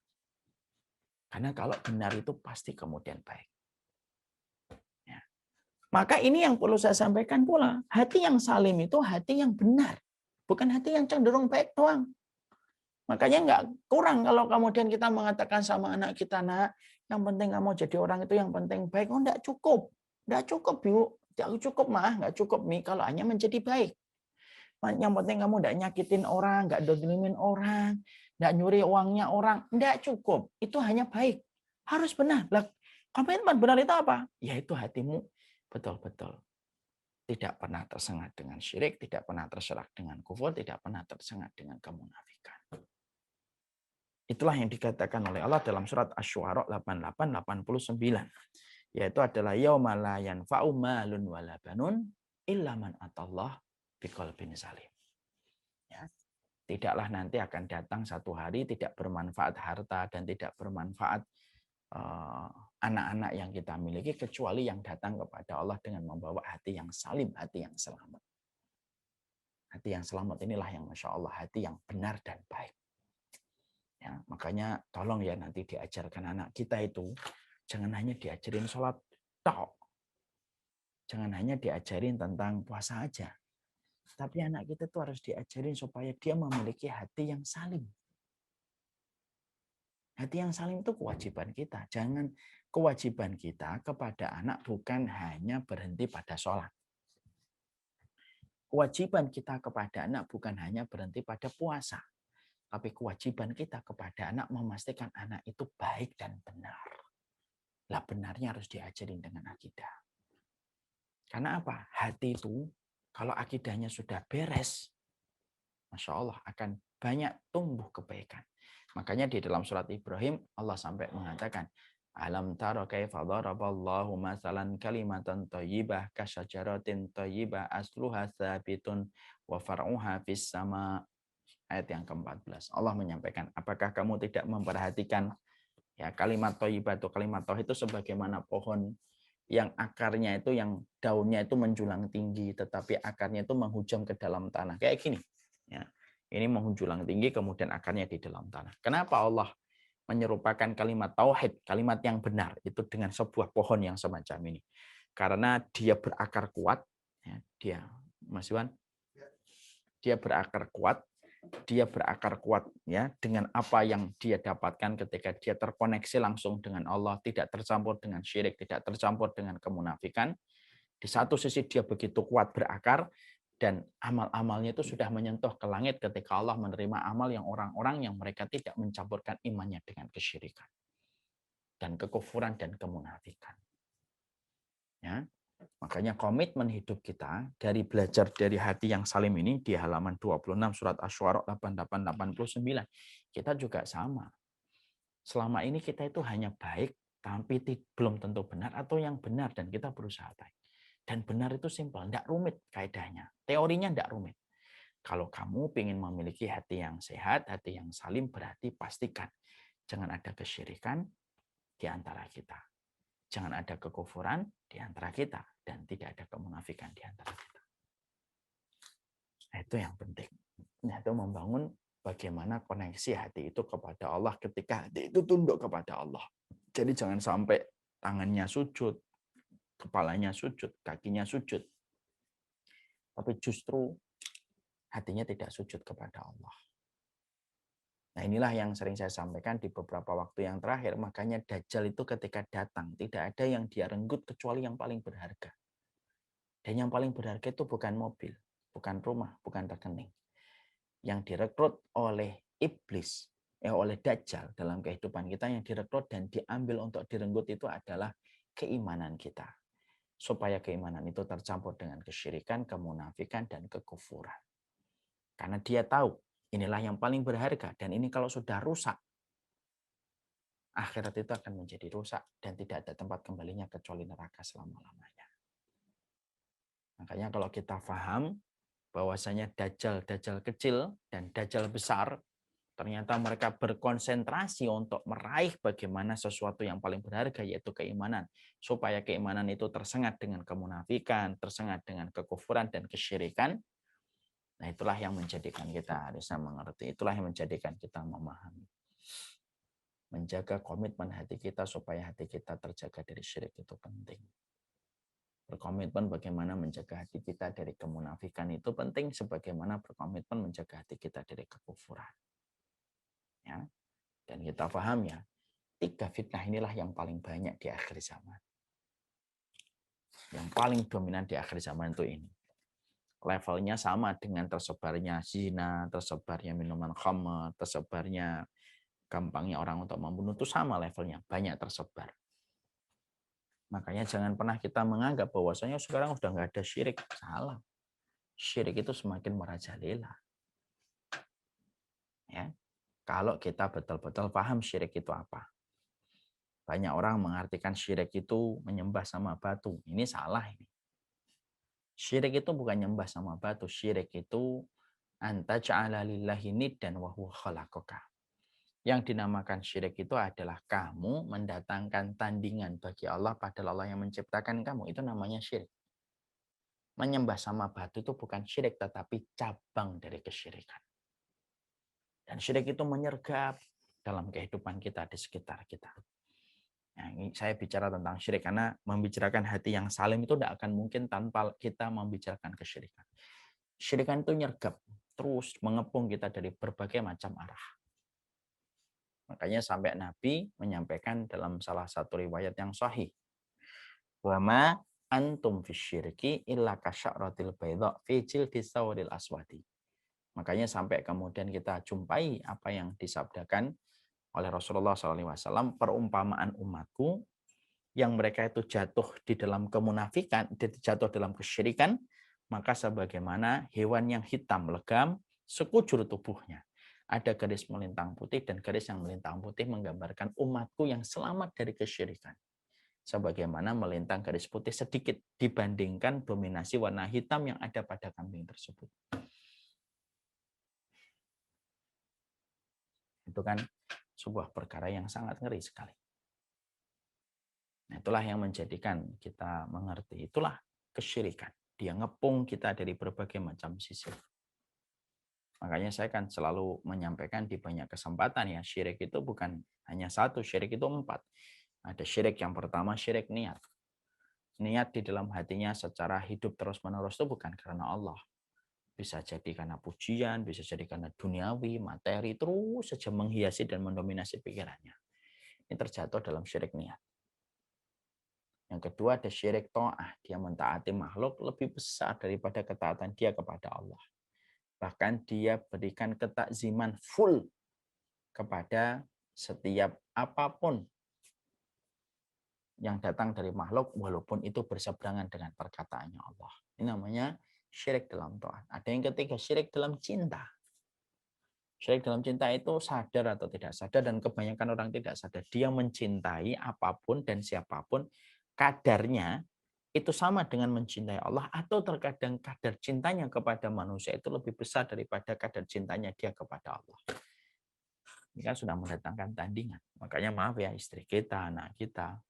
Karena kalau benar itu pasti kemudian baik. Ya. Maka ini yang perlu saya sampaikan pula. Hati yang salim itu hati yang benar. Bukan hati yang cenderung baik doang. Makanya nggak kurang kalau kemudian kita mengatakan sama anak kita, nak, yang penting kamu jadi orang itu yang penting baik. Oh, nggak cukup. Nggak cukup, Bu. Nggak cukup, mah. Nggak cukup, Mi, kalau hanya menjadi baik. Yang penting kamu nggak nyakitin orang, nggak dolimin orang, nggak nyuri uangnya orang. Nggak cukup. Itu hanya baik. Harus benar. Lah, komitmen benar itu apa? Yaitu hatimu betul-betul tidak pernah tersengat dengan syirik, tidak pernah terserak dengan kufur, tidak pernah tersengat dengan kemunafikan. Itulah yang dikatakan oleh Allah dalam surat Asy-Syu'ara 88-89. Yaitu adalah yauma la yanfa'u malun wala banun illa man atallah biqalbin salim. Ya. Tidaklah nanti akan datang satu hari tidak bermanfaat harta dan tidak bermanfaat anak-anak yang kita miliki kecuali yang datang kepada Allah dengan membawa hati yang salim, hati yang selamat. Hati yang selamat inilah yang Masya Allah, hati yang benar dan baik. Ya, makanya tolong ya nanti diajarkan anak kita itu, jangan hanya diajarin sholat tok. Jangan hanya diajarin tentang puasa aja. Tapi anak kita tuh harus diajarin supaya dia memiliki hati yang salim. Hati yang salim itu kewajiban kita. Jangan kewajiban kita kepada anak bukan hanya berhenti pada sholat. Kewajiban kita kepada anak bukan hanya berhenti pada puasa. Tapi kewajiban kita kepada anak memastikan anak itu baik dan benar. Lah benarnya harus diajarin dengan akidah. Karena apa? Hati itu kalau akidahnya sudah beres, Masya Allah akan banyak tumbuh kebaikan. Makanya di dalam surat Ibrahim Allah sampai mengatakan, alam taro kaifa daraballahu masalan kalimatan thayyibah kasyajaratin thayyibah asluha tsabitun wa far'uha fis sama. Ayat yang ke-14. Allah menyampaikan, apakah kamu tidak memperhatikan ya kalimat thayyibah atau kalimat tauhid itu sebagaimana pohon yang akarnya itu, yang daunnya itu menjulang tinggi, tetapi akarnya itu menghujam ke dalam tanah. Kayak gini. Ya. Ini menjulang tinggi, kemudian akarnya di dalam tanah. Kenapa Allah menyerupakan kalimat tauhid, kalimat yang benar, itu dengan sebuah pohon yang semacam ini? Karena dia berakar kuat, ya, Mas Iwan, dia berakar kuat, ya, dengan apa yang dia dapatkan ketika dia terkoneksi langsung dengan Allah, tidak tercampur dengan syirik, tidak tercampur dengan kemunafikan. Di satu sisi dia begitu kuat berakar, dan amal-amalnya itu sudah menyentuh ke langit ketika Allah menerima amal yang orang-orang yang mereka tidak mencampurkan imannya dengan kesyirikan dan kekufuran dan kemunafikan. Ya. Makanya komitmen hidup kita dari belajar dari hati yang salim ini di halaman 26 surat Asy-Syu'ara 88-89. Kita juga sama. Selama ini kita itu hanya baik, tapi belum tentu benar, atau yang benar dan kita berusaha baik. Dan benar itu simpel, tidak rumit kaidahnya. Teorinya tidak rumit. Kalau kamu ingin memiliki hati yang sehat, hati yang salim, berarti pastikan jangan ada kesyirikan di antara kita. Jangan ada kekufuran di antara kita, dan tidak ada kemunafikan di antara kita. Nah, itu yang penting. Nah, itu membangun bagaimana koneksi hati itu kepada Allah ketika hati itu tunduk kepada Allah. Jadi jangan sampai tangannya sujud, kepalanya sujud, kakinya sujud, tapi justru hatinya tidak sujud kepada Allah. Nah, inilah yang sering saya sampaikan di beberapa waktu yang terakhir. Makanya Dajjal itu ketika datang, tidak ada yang dia renggut kecuali yang paling berharga. Dan yang paling berharga itu bukan mobil, bukan rumah, bukan rekening. Yang direkrut oleh iblis, oleh Dajjal dalam kehidupan kita, yang direkrut dan diambil untuk direnggut itu adalah keimanan kita. Supaya keimanan itu tercampur dengan kesyirikan, kemunafikan, dan kekufuran. Karena dia tahu, inilah yang paling berharga. Dan ini kalau sudah rusak, akhirat itu akan menjadi rusak dan tidak ada tempat kembalinya kecuali neraka selama-lamanya. Makanya kalau kita paham bahwasanya dajjal kecil dan dajjal besar, ternyata mereka berkonsentrasi untuk meraih bagaimana sesuatu yang paling berharga, yaitu keimanan. Supaya keimanan itu tersengat dengan kemunafikan, tersengat dengan kekufuran dan kesyirikan. Nah, itulah yang menjadikan kita bisa mengerti. Itulah yang menjadikan kita memahami. Menjaga komitmen hati kita supaya hati kita terjaga dari syirik itu penting. Berkomitmen bagaimana menjaga hati kita dari kemunafikan itu penting, sebagaimana berkomitmen menjaga hati kita dari kekufuran. Ya. Dan kita paham ya, 3 fitnah inilah yang paling banyak di akhir zaman. Yang paling dominan di akhir zaman itu ini. Levelnya sama dengan tersebarnya zina, tersebarnya minuman khamr, tersebarnya gampangnya orang untuk membunuh, itu sama levelnya, banyak tersebar. Makanya jangan pernah kita menganggap bahwasanya sekarang sudah nggak ada syirik. Salah. Syirik itu semakin merajalela. Ya. Kalau kita betul-betul paham syirik itu apa. Banyak orang mengartikan syirik itu menyembah sama batu. Ini salah ini. Syirik itu bukan nyembah sama batu. Syirik itu anta ja'ala lillahi niddan wa huwa khalaqaka. Yang dinamakan syirik itu adalah kamu mendatangkan tandingan bagi Allah padahal Allah yang menciptakan kamu. Itu namanya syirik. Menyembah sama batu itu bukan syirik, tetapi cabang dari kesyirikan. Dan syirik itu menyergap dalam kehidupan kita di sekitar kita. Nah, ini saya bicara tentang syirik karena membicarakan hati yang salim itu tidak akan mungkin tanpa kita membicarakan kesyirikan. Syirikan itu nyergap, terus mengepung kita dari berbagai macam arah. Makanya sampai Nabi menyampaikan dalam salah satu riwayat yang sahih, wa ma antum fisyirki illa kasya'ratil baydha fi jildi sawril aswadi. Makanya sampai kemudian kita jumpai apa yang disabdakan oleh Rasulullah SAW, perumpamaan umatku yang mereka itu jatuh di dalam kemunafikan, jatuh dalam kesyirikan, maka sebagaimana hewan yang hitam legam sekujur tubuhnya. Ada garis melintang putih, dan garis yang melintang putih menggambarkan umatku yang selamat dari kesyirikan. Sebagaimana melintang garis putih sedikit dibandingkan dominasi warna hitam yang ada pada kambing tersebut. Itu kan sebuah perkara yang sangat ngeri sekali. Nah, itulah yang menjadikan kita mengerti. Itulah kesyirikan. Dia ngepung kita dari berbagai macam sisi. Makanya saya kan selalu menyampaikan di banyak kesempatan ya, syirik itu bukan hanya satu, syirik itu 4. Ada syirik yang pertama, syirik niat. Niat di dalam hatinya secara hidup terus-menerus itu bukan karena Allah. Bisa jadi karena pujian, bisa jadi karena duniawi, materi, terus saja menghiasi dan mendominasi pikirannya. Ini terjatuh dalam syirik niat. Yang kedua ada syirik ta'ah. Dia mentaati makhluk lebih besar daripada ketaatan dia kepada Allah. Bahkan dia berikan ketakziman full kepada setiap apapun yang datang dari makhluk, walaupun itu berseberangan dengan perkataannya Allah. Ini namanya syirik dalam ta'at. Ada yang ketiga, syirik dalam cinta. Syirik dalam cinta itu sadar atau tidak sadar, dan kebanyakan orang tidak sadar. Dia mencintai apapun dan siapapun, kadarnya itu sama dengan mencintai Allah, atau terkadang kadar cintanya kepada manusia itu lebih besar daripada kadar cintanya dia kepada Allah. Ini kan sudah mendatangkan tandingan. Makanya maaf ya, istri kita, anak kita,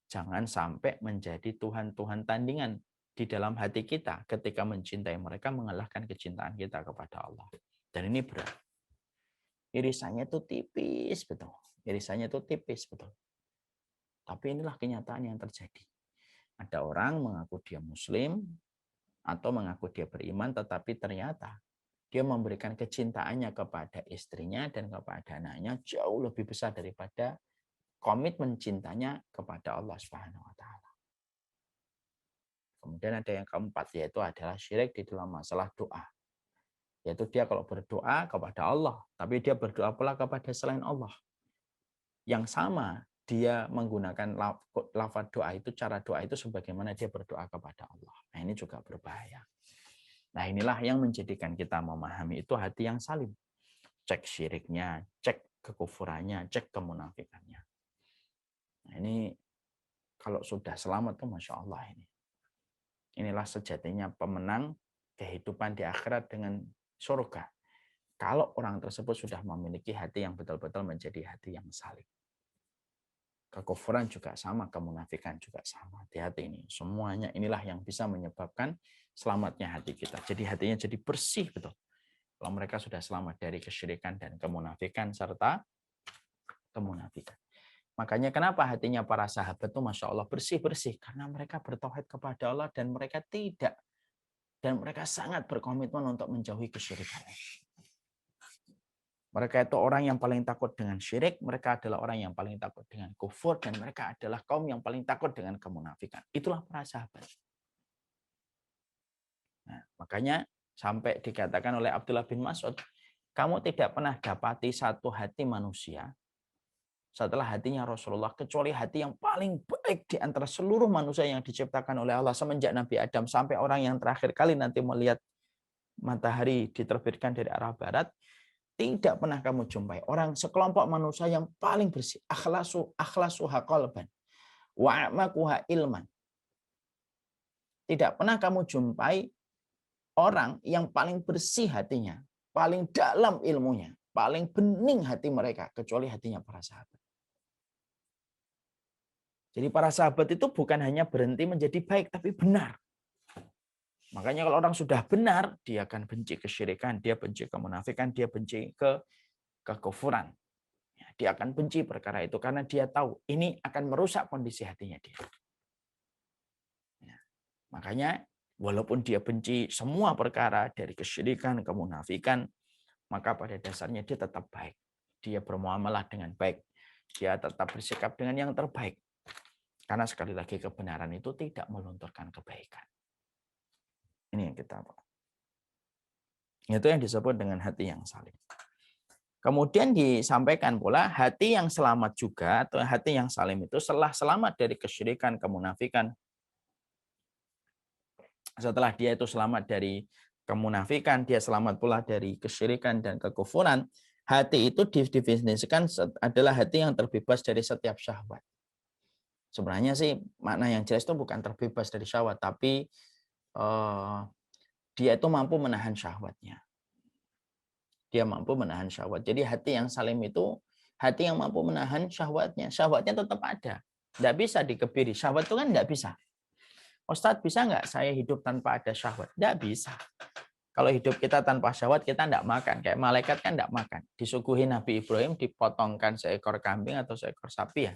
jangan sampai menjadi Tuhan-Tuhan tandingan di dalam hati kita ketika mencintai mereka, mengalahkan kecintaan kita kepada Allah. Dan ini berat. Irisannya itu tipis betul. Irisannya itu tipis betul. Tapi inilah kenyataan yang terjadi. Ada orang mengaku dia muslim atau mengaku dia beriman, tetapi ternyata dia memberikan kecintaannya kepada istrinya dan kepada anaknya jauh lebih besar daripada komitmen cintanya kepada Allah Subhanahu wa taala. Kemudian ada yang keempat, yaitu adalah syirik di dalam masalah doa. Yaitu dia kalau berdoa kepada Allah, tapi dia berdoa pula kepada selain Allah. Yang sama, dia menggunakan lafaz doa itu, cara doa itu sebagaimana dia berdoa kepada Allah. Nah, ini juga berbahaya. Nah, inilah yang menjadikan kita memahami itu hati yang salim. Cek syiriknya, cek kekufurannya, cek kemunafikannya. Nah, ini kalau sudah selamat tuh Masya Allah ini. Inilah sejatinya pemenang kehidupan di akhirat dengan surga. Kalau orang tersebut sudah memiliki hati yang betul-betul menjadi hati yang salim. Kekufuran juga sama, kemunafikan juga sama. Hati-hati ini. Semuanya inilah yang bisa menyebabkan selamatnya hati kita. Jadi hatinya jadi bersih betul. Kalau mereka sudah selamat dari kesyirikan dan kemunafikan serta kemunafikan. Makanya kenapa hatinya para sahabat itu Masya Allah bersih-bersih. Karena mereka bertauhid kepada Allah dan mereka tidak. Dan mereka sangat berkomitmen untuk menjauhi kesyirikan. Mereka itu orang yang paling takut dengan syirik, mereka adalah orang yang paling takut dengan kufur, dan mereka adalah kaum yang paling takut dengan kemunafikan. Itulah para sahabat. Nah, makanya sampai dikatakan oleh Abdullah bin Mas'ud, kamu tidak pernah dapati satu hati manusia setelah hatinya Rasulullah, kecuali hati yang paling baik di antara seluruh manusia yang diciptakan oleh Allah semenjak Nabi Adam sampai orang yang terakhir kali nanti melihat matahari diterbitkan dari arah barat. Tidak pernah kamu jumpai orang sekelompok manusia yang paling bersih, akhlasuha qalban wa a'maquha ilman. Tidak pernah kamu jumpai orang yang paling bersih hatinya, paling dalam ilmunya, paling bening hati mereka kecuali hatinya para sahabat. Jadi para sahabat itu bukan hanya berhenti menjadi baik tapi benar. Makanya kalau orang sudah benar, dia akan benci kesyirikan, dia benci kemunafikan, dia benci kekufuran. Dia akan benci perkara itu karena dia tahu ini akan merusak kondisi hatinya dia. Makanya walaupun dia benci semua perkara dari kesyirikan, kemunafikan, maka pada dasarnya dia tetap baik. Dia bermuamalah dengan baik. Dia tetap bersikap dengan yang terbaik. Karena sekali lagi kebenaran itu tidak melunturkan kebaikan. Ini yang kita tahu. Itu yang disebut dengan hati yang salim. Kemudian disampaikan pula hati yang selamat juga atau hati yang salim itu setelah selamat dari kesyirikan, kemunafikan. Setelah dia itu selamat dari kemunafikan, dia selamat pula dari kesyirikan dan kekufuran. Hati itu didefinisikan adalah hati yang terbebas dari setiap syahwat. Sebenarnya sih makna yang jelas itu bukan terbebas dari syahwat, tapi dia itu mampu menahan syahwatnya. Dia mampu menahan syahwat. Jadi hati yang salim itu hati yang mampu menahan syahwatnya. Syahwatnya tetap ada. Nggak bisa dikebiri. Syahwat itu kan nggak bisa. Ustadz, bisa nggak saya hidup tanpa ada syahwat? Nggak bisa. Kalau hidup kita tanpa syahwat, kita nggak makan. Kayak malaikat kan nggak makan. Disuguhi Nabi Ibrahim, dipotongkan seekor kambing atau seekor sapi ya.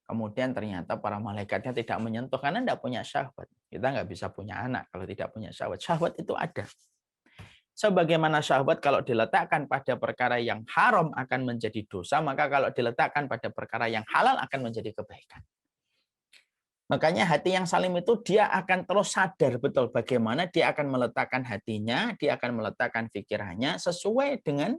Kemudian ternyata para malaikatnya tidak menyentuh karena tidak punya syahwat. Kita nggak bisa punya anak kalau tidak punya syahwat. Syahwat itu ada. Sebagaimana syahwat kalau diletakkan pada perkara yang haram akan menjadi dosa, maka kalau diletakkan pada perkara yang halal akan menjadi kebaikan. Makanya hati yang salim itu dia akan terus sadar betul bagaimana dia akan meletakkan hatinya, dia akan meletakkan pikirannya sesuai dengan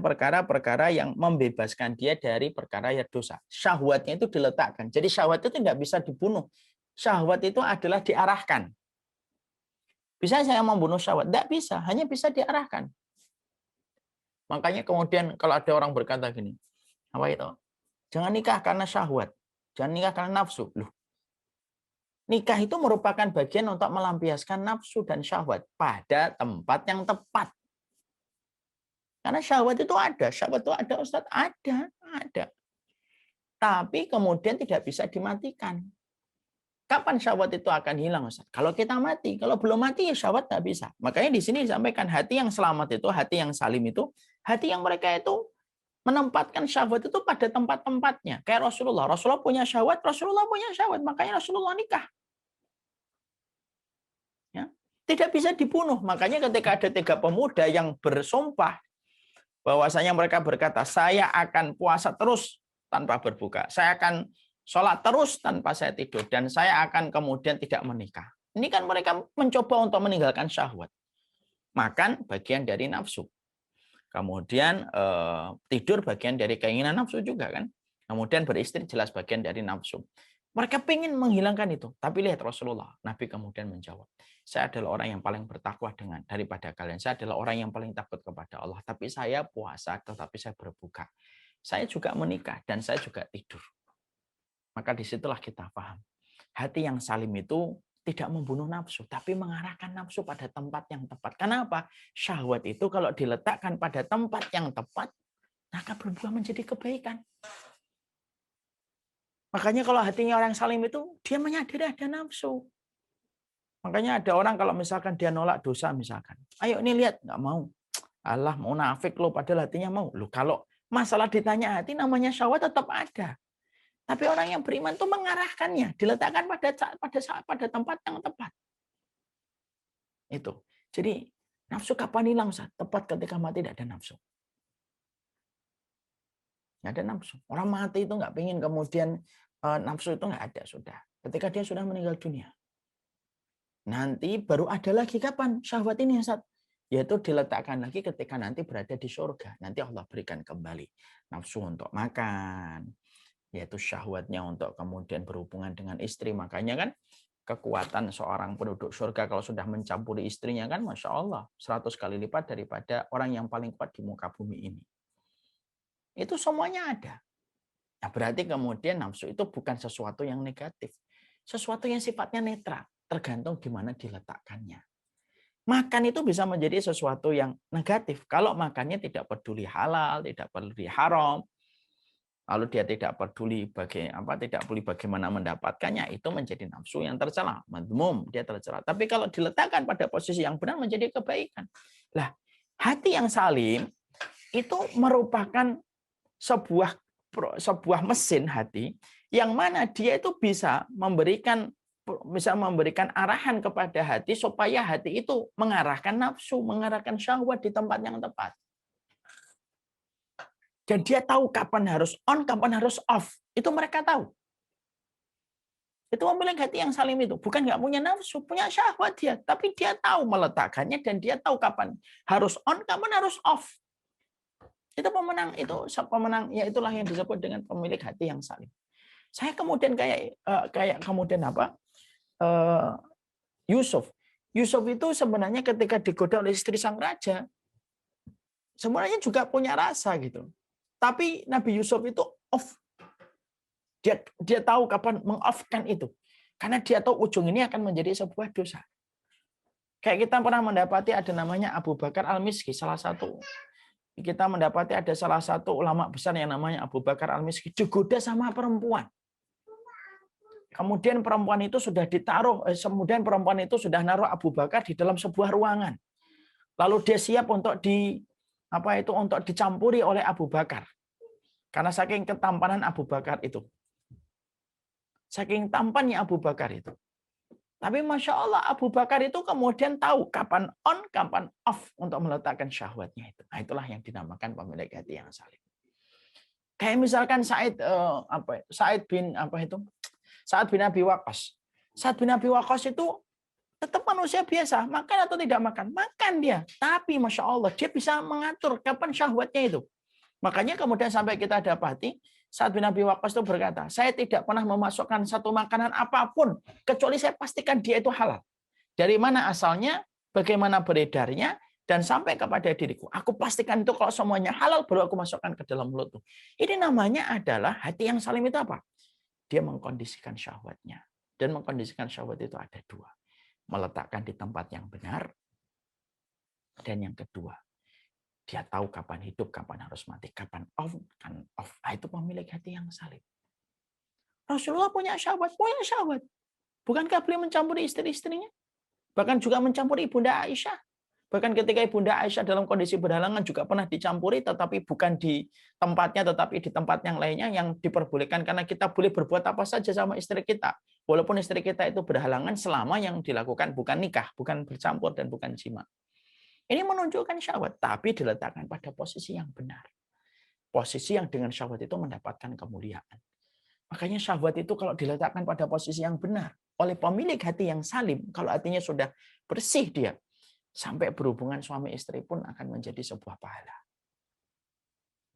perkara-perkara yang membebaskan dia dari perkara yang dosa. Syahwatnya itu diletakkan. Jadi syahwat itu tidak bisa dibunuh. Syahwat itu adalah diarahkan. Bisa saya membunuh syahwat? Tidak bisa, hanya bisa diarahkan. Makanya kemudian kalau ada orang berkata gini, apa itu? Jangan nikah karena syahwat. Jangan nikah karena nafsu. Loh, nikah itu merupakan bagian untuk melampiaskan nafsu dan syahwat pada tempat yang tepat. Karena syahwat itu ada, Ustaz, ada. Tapi kemudian tidak bisa dimatikan. Kapan syahwat itu akan hilang, Ustaz? Kalau kita mati, kalau belum mati ya syahwat tidak bisa. Makanya di sini disampaikan hati yang selamat itu, hati yang salim itu, hati yang mereka itu menempatkan syahwat itu pada tempat-tempatnya. Kayak Rasulullah punya syahwat, makanya Rasulullah nikah. Ya. Tidak bisa dibunuh. Makanya ketika ada 3 pemuda yang bersumpah bahwasanya mereka berkata, saya akan puasa terus tanpa berbuka. Saya akan sholat terus tanpa saya tidur. Dan saya akan kemudian tidak menikah. Ini kan mereka mencoba untuk meninggalkan syahwat. Makan bagian dari nafsu. Kemudian tidur bagian dari keinginan nafsu juga kan. Kemudian beristri jelas bagian dari nafsu. Mereka ingin menghilangkan itu. Tapi lihat Rasulullah. Nabi kemudian menjawab. Saya adalah orang yang paling bertakwa daripada kalian. Saya adalah orang yang paling takut kepada Allah. Tapi saya puasa, tetapi saya berbuka. Saya juga menikah dan saya juga tidur. Maka disitulah kita paham. Hati yang salim itu tidak membunuh nafsu, tapi mengarahkan nafsu pada tempat yang tepat. Kenapa? Syahwat itu kalau diletakkan pada tempat yang tepat, maka berbuah menjadi kebaikan. Makanya kalau hatinya orang salim itu, dia menyadari ada nafsu. Makanya ada orang kalau misalkan dia nolak dosa misalkan. Ayo ini lihat, nggak mau. Allah mau nafik lo, padahal hatinya mau. Loh, kalau masalah ditanya hati, namanya syahwat tetap ada. Tapi orang yang beriman itu mengarahkannya, diletakkan pada tempat yang tepat. Itu. Jadi nafsu kapan hilang? Tepat ketika mati tidak ada nafsu. Nggak ada nafsu. Orang mati itu nggak pengen kemudian nafsu itu nggak ada sudah. Ketika dia sudah meninggal dunia. Nanti baru ada lagi kapan syahwat ini, Ustaz? Yaitu diletakkan lagi ketika nanti berada di surga. Nanti Allah berikan kembali nafsu untuk makan, yaitu syahwatnya untuk kemudian berhubungan dengan istri. Makanya kan kekuatan seorang penduduk surga kalau sudah mencampuri istrinya kan Masya Allah 100 kali lipat daripada orang yang paling kuat di muka bumi ini. Itu semuanya ada. Nah, berarti kemudian nafsu itu bukan sesuatu yang negatif. Sesuatu yang sifatnya netral. Tergantung di mana diletakkannya. Makan itu bisa menjadi sesuatu yang negatif. Kalau makannya tidak peduli halal, tidak peduli haram, lalu dia tidak peduli bagaimana mendapatkannya, itu menjadi nafsu yang tercela, madmum, dia tercela. Tapi kalau diletakkan pada posisi yang benar menjadi kebaikan. Lah, hati yang salim itu merupakan sebuah mesin hati yang mana dia itu bisa memberikan arahan kepada hati supaya hati itu mengarahkan nafsu, mengarahkan syahwat di tempat yang tepat. Dan dia tahu kapan harus on, kapan harus off. Itu mereka tahu. Itu pemilik hati yang salim itu. Bukan nggak punya nafsu, punya syahwat dia. Tapi dia tahu meletakkannya dan dia tahu kapan harus on, kapan harus off. Itu pemenang, ya itulah yang disebut dengan pemilik hati yang salim. Saya kemudian kayak kemudian Yusuf. Yusuf itu sebenarnya ketika digoda oleh istri sang raja, sebenarnya juga punya rasa gitu. Tapi Nabi Yusuf itu off. Dia tahu kapan meng-off-kan itu. Karena dia tahu ujung ini akan menjadi sebuah dosa. Kayak kita pernah mendapati ada namanya Abu Bakar Al-Miski, salah satu kita mendapati ada salah satu ulama besar yang namanya Abu Bakar Al-Miskin digoda sama perempuan. Kemudian perempuan itu sudah kemudian perempuan itu sudah naruh Abu Bakar di dalam sebuah ruangan. Lalu dia siap untuk untuk dicampuri oleh Abu Bakar. Karena saking ketampanan Abu Bakar itu. Saking tampannya Abu Bakar itu. Tapi Masya Allah Abu Bakar itu kemudian tahu kapan on, kapan off untuk meletakkan syahwatnya itu. Nah, itulah yang dinamakan pemilik hati yang salim. Kayak misalkan Sa'id bin Abi Waqqas. Sa'id bin Abi Waqqas itu tetap manusia biasa, makan atau tidak makan, makan dia. Tapi Masya Allah dia bisa mengatur kapan syahwatnya itu. Makanya kemudian sampai kita dapati Sa'id bin Abi Waqqas itu berkata, saya tidak pernah memasukkan satu makanan apapun kecuali saya pastikan dia itu halal. Dari mana asalnya, bagaimana beredarnya, dan sampai kepada diriku. Aku pastikan itu kalau semuanya halal baru aku masukkan ke dalam mulutku. Ini namanya adalah hati yang salim itu apa? Dia mengkondisikan syahwatnya. Dan mengkondisikan syahwat itu ada dua. Meletakkan di tempat yang benar. Dan yang kedua, dia tahu kapan hidup, kapan harus mati, kapan off, kan off. Nah, itu pemilik hati yang salim. Rasulullah punya syahwat. Bukankah beliau mencampuri istri-istrinya? Bahkan juga mencampuri Ibunda Aisyah. Bahkan ketika Ibunda Aisyah dalam kondisi berhalangan juga pernah dicampuri, tetapi bukan di tempatnya, tetapi di tempat yang lainnya yang diperbolehkan. Karena kita boleh berbuat apa saja sama istri kita. Walaupun istri kita itu berhalangan selama yang dilakukan bukan nikah, bukan bercampur, dan bukan jima. Ini menunjukkan syahwat, tapi diletakkan pada posisi yang benar. Posisi yang dengan syahwat itu mendapatkan kemuliaan. Makanya syahwat itu kalau diletakkan pada posisi yang benar, oleh pemilik hati yang salim, kalau hatinya sudah bersih dia, sampai berhubungan suami istri pun akan menjadi sebuah pahala.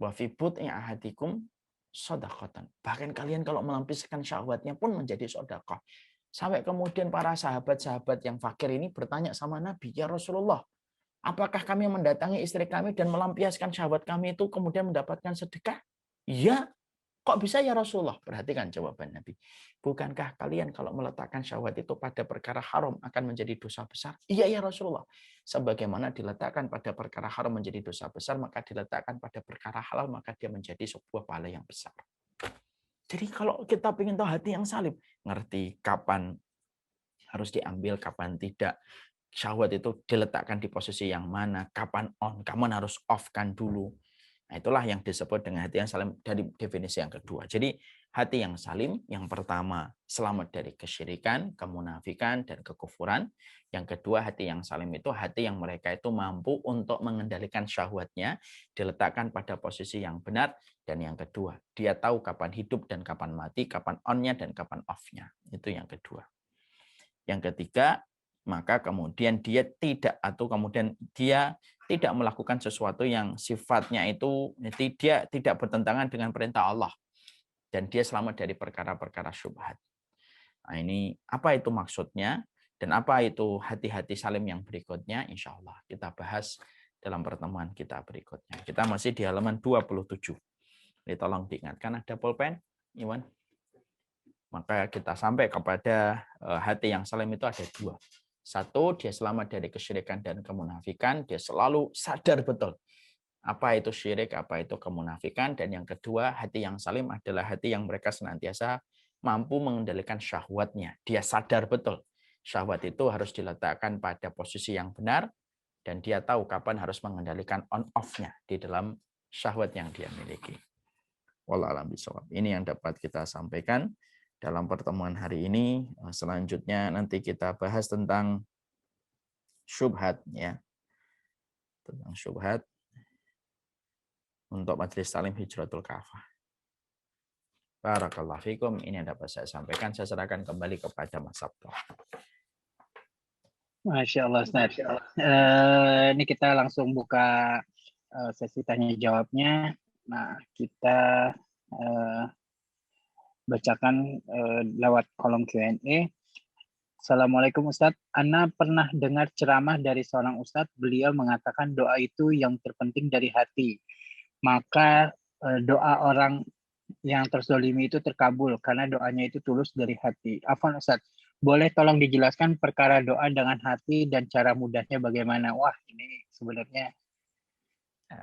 Wa fi bud'i ahadikum shadaqatan. Bahkan kalian kalau melampiaskan syahwatnya pun menjadi sedekah. Sampai kemudian para sahabat-sahabat yang fakir ini bertanya sama Nabi, "Ya Rasulullah, apakah kami mendatangi istri kami dan melampiaskan syahwat kami itu kemudian mendapatkan sedekah?" "Ya." "Kok bisa ya Rasulullah?" Perhatikan jawaban Nabi. "Bukankah kalian kalau meletakkan syahwat itu pada perkara haram akan menjadi dosa besar?" "Iya ya Rasulullah." "Sebagaimana diletakkan pada perkara haram menjadi dosa besar, maka diletakkan pada perkara halal, maka dia menjadi sebuah pahala yang besar." Jadi kalau kita ingin tahu hati yang salim, ngerti kapan harus diambil, kapan tidak. Syahwat itu diletakkan di posisi yang mana, kapan on, kapan harus off-kan dulu. Nah, itulah yang disebut dengan hati yang salim dari definisi yang kedua. Jadi hati yang salim yang pertama selamat dari kesyirikan, kemunafikan, dan kekufuran. Yang kedua hati yang salim itu hati yang mereka itu mampu untuk mengendalikan syahwatnya, diletakkan pada posisi yang benar. Dan yang kedua, dia tahu kapan hidup dan kapan mati, kapan on-nya dan kapan off-nya. Itu yang kedua. Yang ketiga, maka kemudian dia tidak melakukan sesuatu yang sifatnya itu dia tidak bertentangan dengan perintah Allah, dan dia selamat dari perkara-perkara syubhat. Nah, ini apa itu maksudnya dan apa itu hati-hati salim yang berikutnya, insya Allah kita bahas dalam pertemuan kita berikutnya. Kita masih di halaman 27. Jadi tolong diingatkan, ada pulpen, Iwan. Maka kita sampai kepada hati yang salim itu ada dua. Satu, dia selamat dari kesyirikan dan kemunafikan. Dia selalu sadar betul apa itu syirik, apa itu kemunafikan. Dan yang kedua, hati yang salim adalah hati yang mereka senantiasa mampu mengendalikan syahwatnya. Dia sadar betul syahwat itu harus diletakkan pada posisi yang benar. Dan dia tahu kapan harus mengendalikan on-off-nya di dalam syahwat yang dia miliki. Wallahu a'lam bishawab. Ini yang dapat kita sampaikan dalam pertemuan hari ini. Selanjutnya nanti kita bahas tentang syubhat, ya. Tentang syubhat untuk majelis talim Hijratul Kafah. Barakallahu fikum. Ini yang dapat saya sampaikan. Saya serahkan kembali kepada Mas Sabto. Masya Allah, Ustaz. Ini kita langsung buka sesi tanya jawabnya. Nah, kita bacakan lewat kolom Q&A. Assalamualaikum Ustadz. Ana pernah dengar ceramah dari seorang Ustadz. Beliau mengatakan doa itu yang terpenting dari hati. Maka doa orang yang terzolimi itu terkabul karena doanya itu tulus dari hati. Afwan Ustadz, boleh tolong dijelaskan perkara doa dengan hati dan cara mudahnya bagaimana? Wah, ini sebenarnya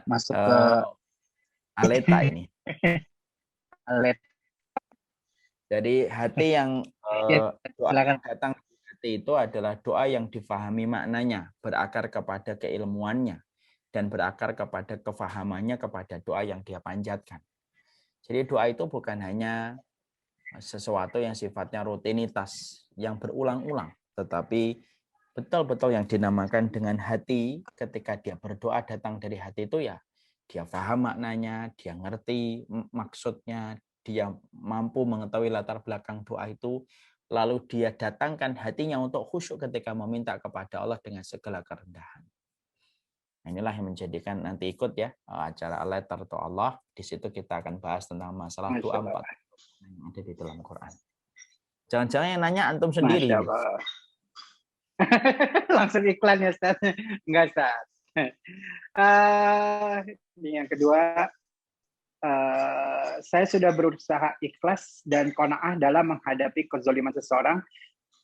Masuk ke Aleta ini. alet. Jadi hati yang Ya, doa silakan. yang datang dari hati itu adalah doa yang difahami maknanya, berakar kepada keilmuannya, dan berakar kepada kefahamannya kepada doa yang dia panjatkan. Jadi doa itu bukan hanya sesuatu yang sifatnya rutinitas, yang berulang-ulang, tetapi betul-betul yang dinamakan dengan hati. Ketika dia berdoa datang dari hati itu ya dia paham maknanya, dia ngerti maksudnya, dia mampu mengetahui latar belakang doa itu, lalu dia datangkan hatinya untuk khusyuk ketika meminta kepada Allah dengan segala kerendahan. Nah, inilah yang menjadikan nanti ikut ya acara Letter to Allah. Di situ kita akan bahas tentang masalah Masya doa 4 Allah. yang ada di dalam Quran. Jangan-jangan yang nanya antum sendiri Masya ini. Allah. Langsung iklan ya, Ustaz. Enggak, Ustaz. Yang kedua, saya sudah berusaha ikhlas dan qanaah dalam menghadapi kezoliman seseorang,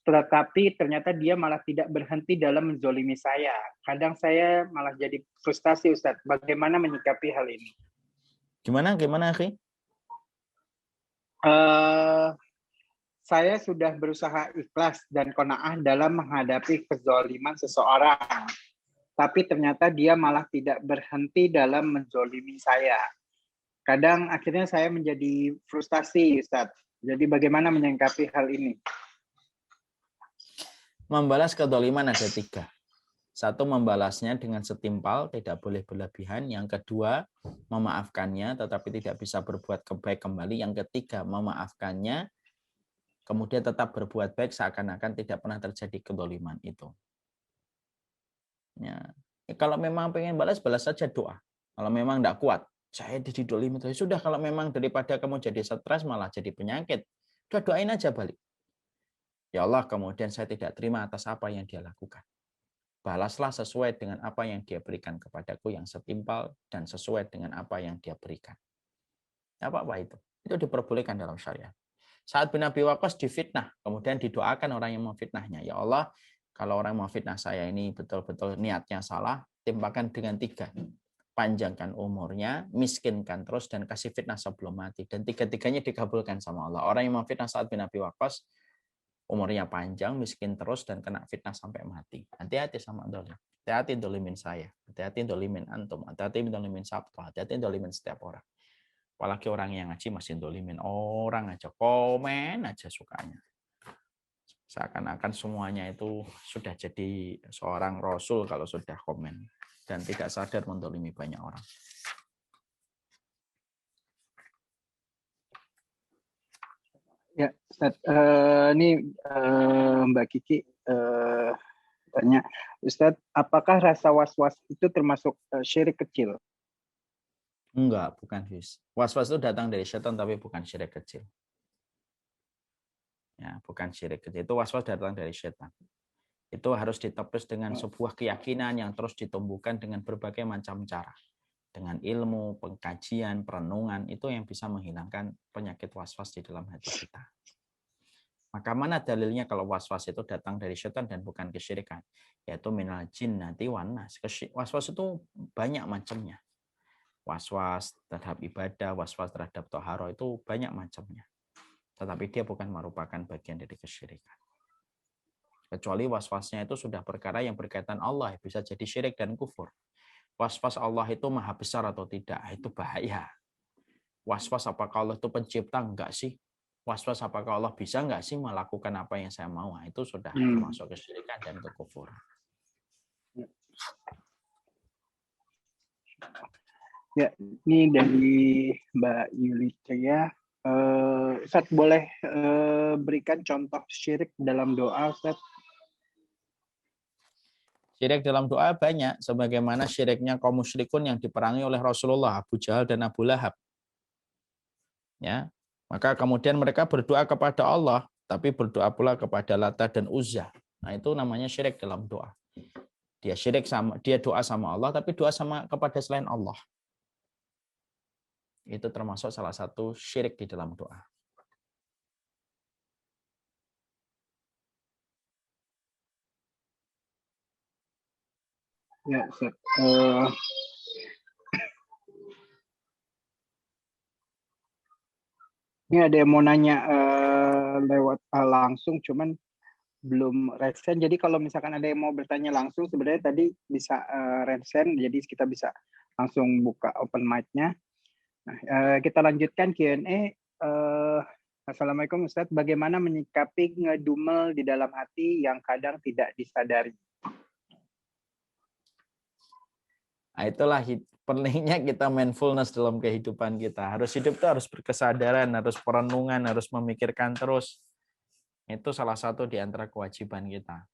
tetapi ternyata dia malah tidak berhenti dalam menzolimi saya. Kadang saya malah jadi frustasi, Ustaz. Bagaimana menyikapi hal ini? Gimana, Akhi? Saya sudah berusaha ikhlas dan qanaah dalam menghadapi kezoliman seseorang, tapi ternyata dia malah tidak berhenti dalam menzolimi saya. Kadang akhirnya saya menjadi frustasi, Ustaz. Jadi bagaimana menyikapi hal ini? Membalas kezaliman ada 3. 1, membalasnya dengan setimpal, tidak boleh berlebihan. Yang kedua, memaafkannya, tetapi tidak bisa berbuat baik kembali. Yang ketiga, memaafkannya, kemudian tetap berbuat baik seakan-akan tidak pernah terjadi kezaliman itu. Ya. Kalau memang pengen balas saja doa. Kalau memang tidak kuat, saya didolimi itu sudah. Kalau memang daripada kamu jadi stres malah jadi penyakit, udah doain aja balik. Ya Allah, kemudian saya tidak terima atas apa yang dia lakukan. Balaslah sesuai dengan apa yang dia berikan kepadaku yang setimpal dan sesuai dengan apa yang dia berikan. Apa-apa itu. Itu diperbolehkan dalam syariat. Saat bin Abi Waqqas difitnah, kemudian didoakan orang yang memfitnahnya. Ya Allah, kalau orang memfitnah saya ini betul-betul niatnya salah, timpakan dengan 3. Panjangkan umurnya, miskinkan terus, dan kasih fitnah sebelum mati. Dan 3-tiganya dikabulkan sama Allah. Orang yang memfitnah Sa'ad bin Abi Waqqas, umurnya panjang, miskin terus, dan kena fitnah sampai mati. Hati-hati sama dolim. Hati-hati dolimin saya. Hati-hati dolimin antum. Hati-hati dolimin Sabtu. Hati-hati dolimin setiap orang. Apalagi orang yang ngaji masih dolimin orang aja, komen aja sukanya. Seakan-akan semuanya itu sudah jadi seorang rasul kalau sudah komen. Dan tidak sadar mendolimi banyak orang. Ya, Ustaz. Ini Mbak Kiki tanya, Ustaz, apakah rasa was-was itu termasuk syirik kecil? Enggak, bukan his. Was-was itu datang dari setan tapi bukan syirik kecil. Ya, bukan syirik kecil. Itu was-was datang dari setan. Itu harus ditepis dengan sebuah keyakinan yang terus ditumbuhkan dengan berbagai macam cara. Dengan ilmu, pengkajian, perenungan, itu yang bisa menghilangkan penyakit was-was di dalam hati kita. Maka mana dalilnya kalau was-was itu datang dari setan dan bukan kesyirikan? Yaitu minal jinnati wan nas. Was-was itu banyak macamnya. Was-was terhadap ibadah, was-was terhadap toharo itu banyak macamnya. Tetapi dia bukan merupakan bagian dari kesyirikan. Kecuali was-wasnya itu sudah perkara yang berkaitan Allah, bisa jadi syirik dan kufur. Was-was Allah itu maha besar atau tidak, itu bahaya. Was-was apakah Allah itu pencipta, enggak sih? Was-was apakah Allah bisa enggak sih melakukan apa yang saya mau, itu sudah termasuk kesyirikan dan kekufuran. Ya, ini dari Mbak Yulita ya. Ustaz, boleh berikan contoh syirik dalam doa, Ustaz? Syirik dalam doa banyak, sebagaimana syiriknya kaum musyrikun yang diperangi oleh Rasulullah, Abu Jahal dan Abu Lahab. Ya, maka kemudian mereka berdoa kepada Allah, tapi berdoa pula kepada Lata dan Uzza. Nah, itu namanya syirik dalam doa. Dia doa sama Allah, tapi doa sama kepada selain Allah. Itu termasuk salah satu syirik di dalam doa. Ya, Ustaz. Ini ada yang mau nanya lewat langsung, cuman belum resen. Jadi kalau misalkan ada yang mau bertanya langsung, sebenarnya tadi bisa resen, jadi kita bisa langsung buka open mic-nya. Nah, kita lanjutkan Q&A. Assalamualaikum Ustadz, bagaimana menyikapi ngedumel di dalam hati yang kadang tidak disadari? Nah, itulah pentingnya kita mindfulness dalam kehidupan kita. Harus hidup itu harus berkesadaran, harus perenungan, harus memikirkan terus. Itu salah satu di antara kewajiban kita.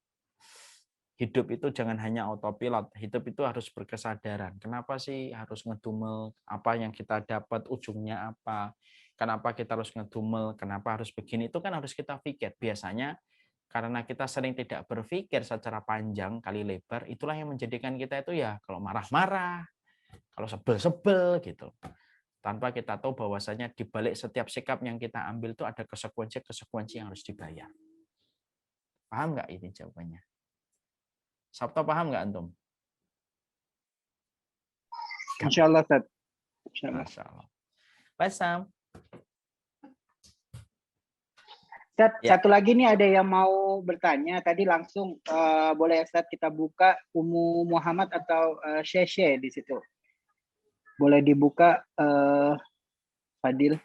Hidup itu jangan hanya autopilot, hidup itu harus berkesadaran. Kenapa sih harus ngedumel? Apa yang kita dapat, ujungnya apa? Kenapa kita harus ngedumel? Kenapa harus begini? Itu kan harus kita pikir. Biasanya karena kita sering tidak berpikir secara panjang kali lebar, itulah yang menjadikan kita itu ya kalau marah-marah, kalau sebel-sebel gitu. Tanpa kita tahu bahwasanya di balik setiap sikap yang kita ambil itu ada konsekuensi yang harus dibayar. Paham nggak ini jawabannya? Sabto paham nggak antum? Insya Allah, Ustadz. Insya Allah. Masya Allah. Pasam. Ustadz, Ya. satu lagi nih ada yang mau bertanya. Tadi langsung boleh Ustadz kita buka Ummu Muhammad atau Sheshe di situ. Boleh dibuka Fadil.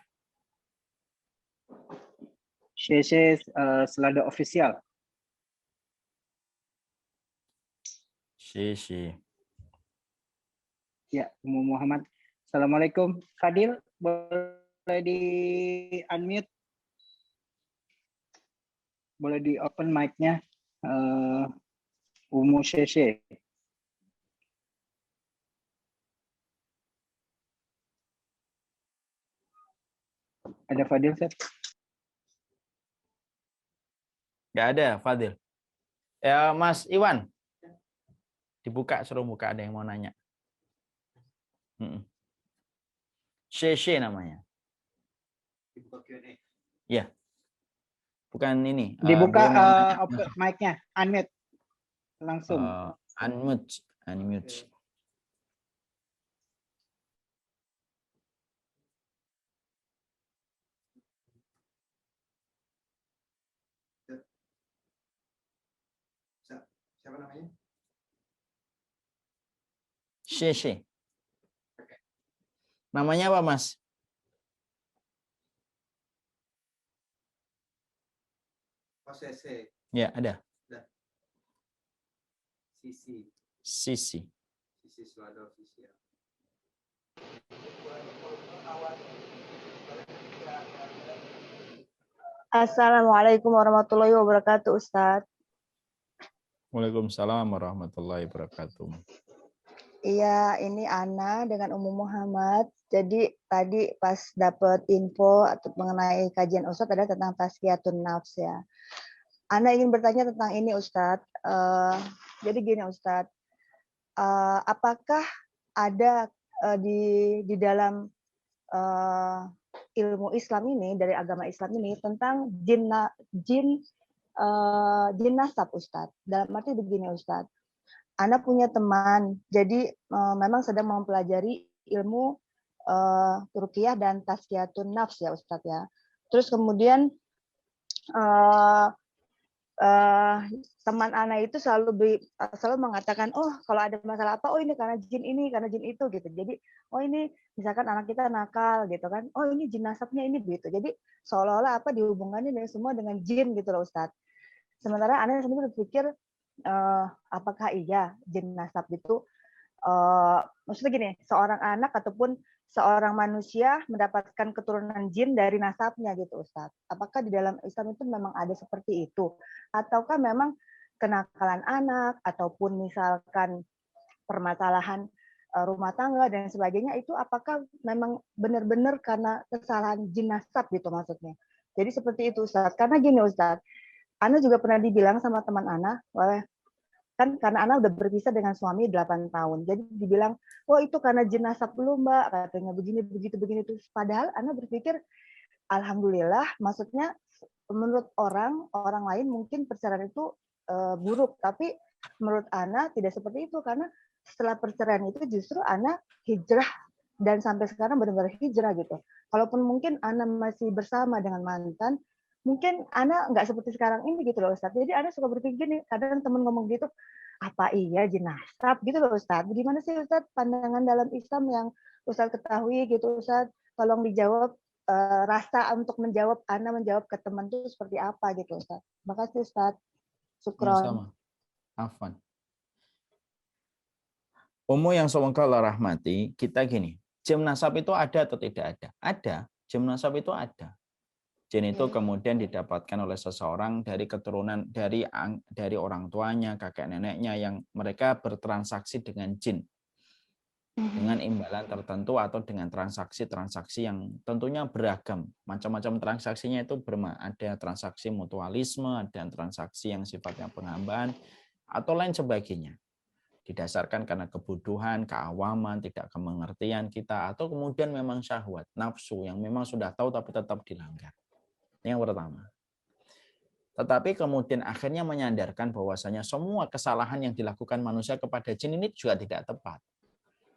Sheshe Selada Official. Si. Ya, Ummu Muhammad. Assalamualaikum. Fadil, boleh di unmute? Boleh di open mic-nya. Ummu Sheshe. Ada Fadil, Ustadz? Nggak ada, Fadil. Ya, Mas Iwan. Dibuka, suruh buka, ada yang mau nanya. Sheshe namanya. Dibuka Q&A. Ya. Bukan ini. Dibuka Dia mau nanya. open mic-nya, unmute. Langsung. Unmute. Siapa namanya? Sheshe. Namanya apa, Mas? Sheshe. Ya, ada. Sisi. Sisi. Sisi Selada Official. Assalamualaikum warahmatullahi wabarakatuh, Ustadz. Waalaikumsalam warahmatullahi wabarakatuh. Iya, ini Ana dengan Ummu Muhammad. Jadi tadi pas dapat info atau mengenai kajian Ustadz ada tentang tazkiyatun nafs ya. Ana ingin bertanya tentang ini Ustadz. Jadi gini Ustadz, apakah ada di dalam ilmu Islam ini, dari agama Islam ini tentang jin nasab Ustadz. Dalam arti begini Ustadz, Ana punya teman, jadi memang sedang mempelajari ilmu Ruqyah dan tazkiyatun nafs ya Ustadz ya. Terus kemudian teman Ana itu selalu mengatakan, oh kalau ada masalah apa, oh ini karena jin itu gitu. Jadi oh ini misalkan anak kita nakal gitu kan, oh ini jin nasabnya ini gitu. Jadi seolah-olah apa dihubungannya dengan semua dengan jin gitu loh Ustadz. Sementara Ana sendiri berpikir apakah iya jin nasab itu maksudnya gini, seorang anak ataupun seorang manusia mendapatkan keturunan jin dari nasabnya gitu Ustadz. Apakah di dalam Islam itu memang ada seperti itu? Ataukah memang kenakalan anak ataupun misalkan permasalahan rumah tangga dan sebagainya itu apakah memang benar-benar karena kesalahan jin nasab gitu maksudnya? Jadi seperti itu Ustadz. Karena gini Ustadz, Ana juga pernah dibilang sama teman Ana, kan karena Ana udah berpisah dengan suami 8 tahun. Jadi dibilang, oh itu karena jin nasab lu Mbak, katanya begini, begini terus. Padahal Ana berpikir, alhamdulillah, maksudnya menurut orang lain mungkin perceraian itu buruk, tapi menurut Ana tidak seperti itu karena setelah perceraian itu justru Ana hijrah dan sampai sekarang benar-benar hijrah gitu. Kalaupun mungkin Ana masih bersama dengan mantan, mungkin Ana nggak seperti sekarang ini gitu loh Ustaz. Jadi Ana suka berpikir nih, kadang temen ngomong gitu, apa iya jin nasab gitu loh Ustaz. Gimana sih Ustaz pandangan dalam Islam yang Ustaz ketahui gitu Ustaz? Tolong dijawab, rasa untuk menjawab Ana menjawab ke teman itu seperti apa gitu Ustaz. Makasih Ustaz. Syukron. Sama-sama. Afwan. Umum yang semoga Allah rahmati, kita gini, jin nasab itu ada atau tidak ada? Ada, jin nasab itu ada. Jin itu kemudian didapatkan oleh seseorang dari keturunan, dari orang tuanya, kakek neneknya, yang mereka bertransaksi dengan jin. Dengan imbalan tertentu atau dengan transaksi-transaksi yang tentunya beragam. Macam-macam transaksinya itu ada transaksi mutualisme, ada transaksi yang sifatnya penghambaan, atau lain sebagainya. Didasarkan karena kebutuhan, keawaman, tidak kemengertian kita, atau kemudian memang syahwat, nafsu yang memang sudah tahu tapi tetap dilanggar. Ini yang pertama. Tetapi kemudian akhirnya menyadarkan bahwasanya semua kesalahan yang dilakukan manusia kepada jin ini juga tidak tepat.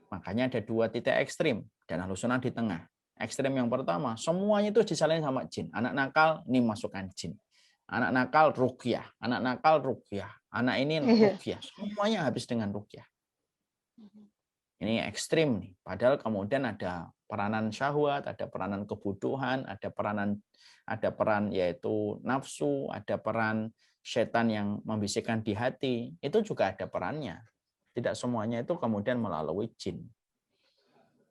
Makanya ada dua titik ekstrim dan Ahlus Sunnah di tengah. Ekstrim yang pertama, semuanya itu disalahin sama jin. Anak nakal, ini masukkan jin. Anak nakal, ruqyah. Anak nakal, ruqyah. Anak ini ruqyah. Semuanya habis dengan ruqyah. Ini ekstrim nih. Padahal kemudian ada peranan syahwat, ada peranan kebutuhan, ada peran yaitu nafsu, ada peran setan yang membisikkan di hati. Itu juga ada perannya. Tidak semuanya itu kemudian melalui jin.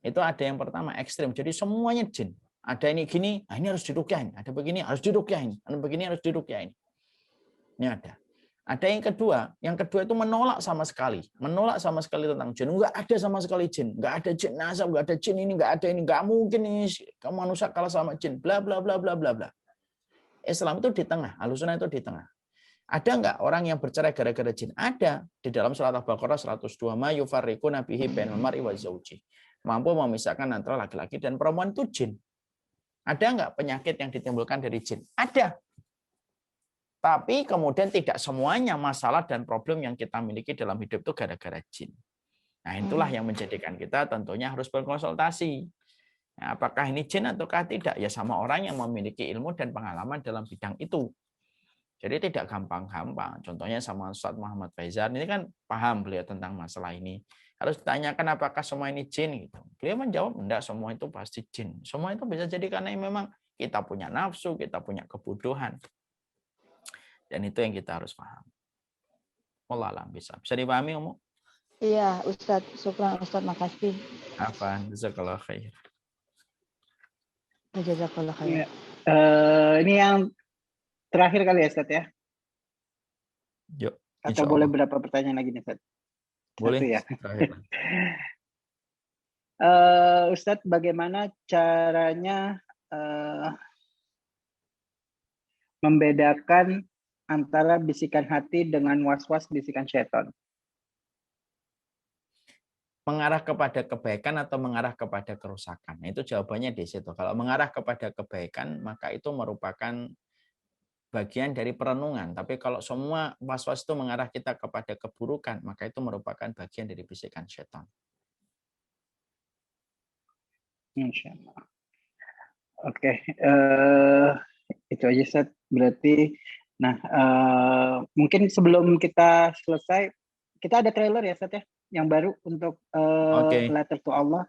Itu ada yang pertama ekstrim. Jadi semuanya jin. Ada ini gini, nah ini harus diruqyahin. Ada begini harus diruqyahin. Ada begini harus diruqyahin. Ini ada. Ada yang kedua itu menolak sama sekali tentang jin. Enggak ada sama sekali jin. Enggak ada jin nasab, enggak ada jin ini, enggak ada ini, enggak mungkin ini kamu manusia kalah sama jin. Bla bla bla bla bla bla. Islam itu di tengah, Ahlus Sunnah itu di tengah. Ada enggak orang yang bercerai gara-gara jin? Ada. Di dalam surat Al-Baqarah 102, ma yufarriquna bihi bainal mar'i wa zawji. Mampu memisahkan antara laki-laki dan perempuan itu jin. Ada enggak penyakit yang ditimbulkan dari jin? Ada. Tapi kemudian tidak semuanya masalah dan problem yang kita miliki dalam hidup itu gara-gara jin. Nah, itulah yang menjadikan kita tentunya harus berkonsultasi. Nah, apakah ini jin ataukah tidak? Ya sama orang yang memiliki ilmu dan pengalaman dalam bidang itu. Jadi tidak gampang-gampang. Contohnya sama Ustaz Muhammad Faizan, ini kan paham beliau tentang masalah ini. Harus ditanyakan apakah semua ini jin gitu. Beliau menjawab, enggak, semua itu pasti jin. Semua itu bisa jadi karena memang kita punya nafsu, kita punya kebutuhan. Dan itu yang kita harus paham. Wallah alam bisa dipahami, Umu? Iya, Ustadz. Syukran, Ustadz. Makasih. Afan, jazakallah khair. Jazakallah khair. Ini yang terakhir kali ya, Ustadz ya? Yuk. Atau boleh berapa pertanyaan lagi nih, Ustadz? Boleh. Satu ya. Ustadz, bagaimana caranya membedakan antara bisikan hati dengan was-was bisikan syaitan? Mengarah kepada kebaikan atau mengarah kepada kerusakan? Itu jawabannya di situ. Kalau mengarah kepada kebaikan, maka itu merupakan bagian dari perenungan. Tapi kalau semua was-was itu mengarah kita kepada keburukan, maka itu merupakan bagian dari bisikan syaitan. Insyaallah. Oke, itu aja, Ustadz. Berarti, nah, mungkin sebelum kita selesai, kita ada trailer ya, Ustadz ya, yang baru untuk Letter to Allah.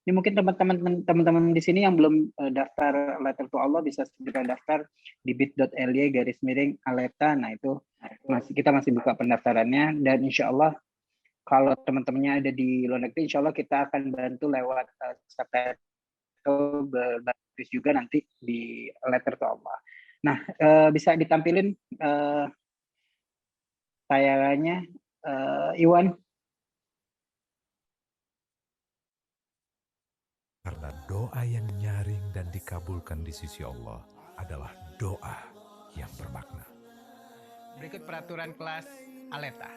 Ini mungkin teman-teman di sini yang belum daftar Letter to Allah bisa segera daftar di bit.ly/aleta. Nah, itu kita masih buka pendaftarannya, dan insya Allah kalau teman-temannya ada di luar negeri, insya Allah kita akan bantu lewat subtitle berbasis juga nanti di Letter to Allah. Nah, bisa ditampilin tayangannya, Iwan. Karena doa yang nyaring dan dikabulkan di sisi Allah adalah doa yang bermakna. Berikut peraturan kelas Aleta.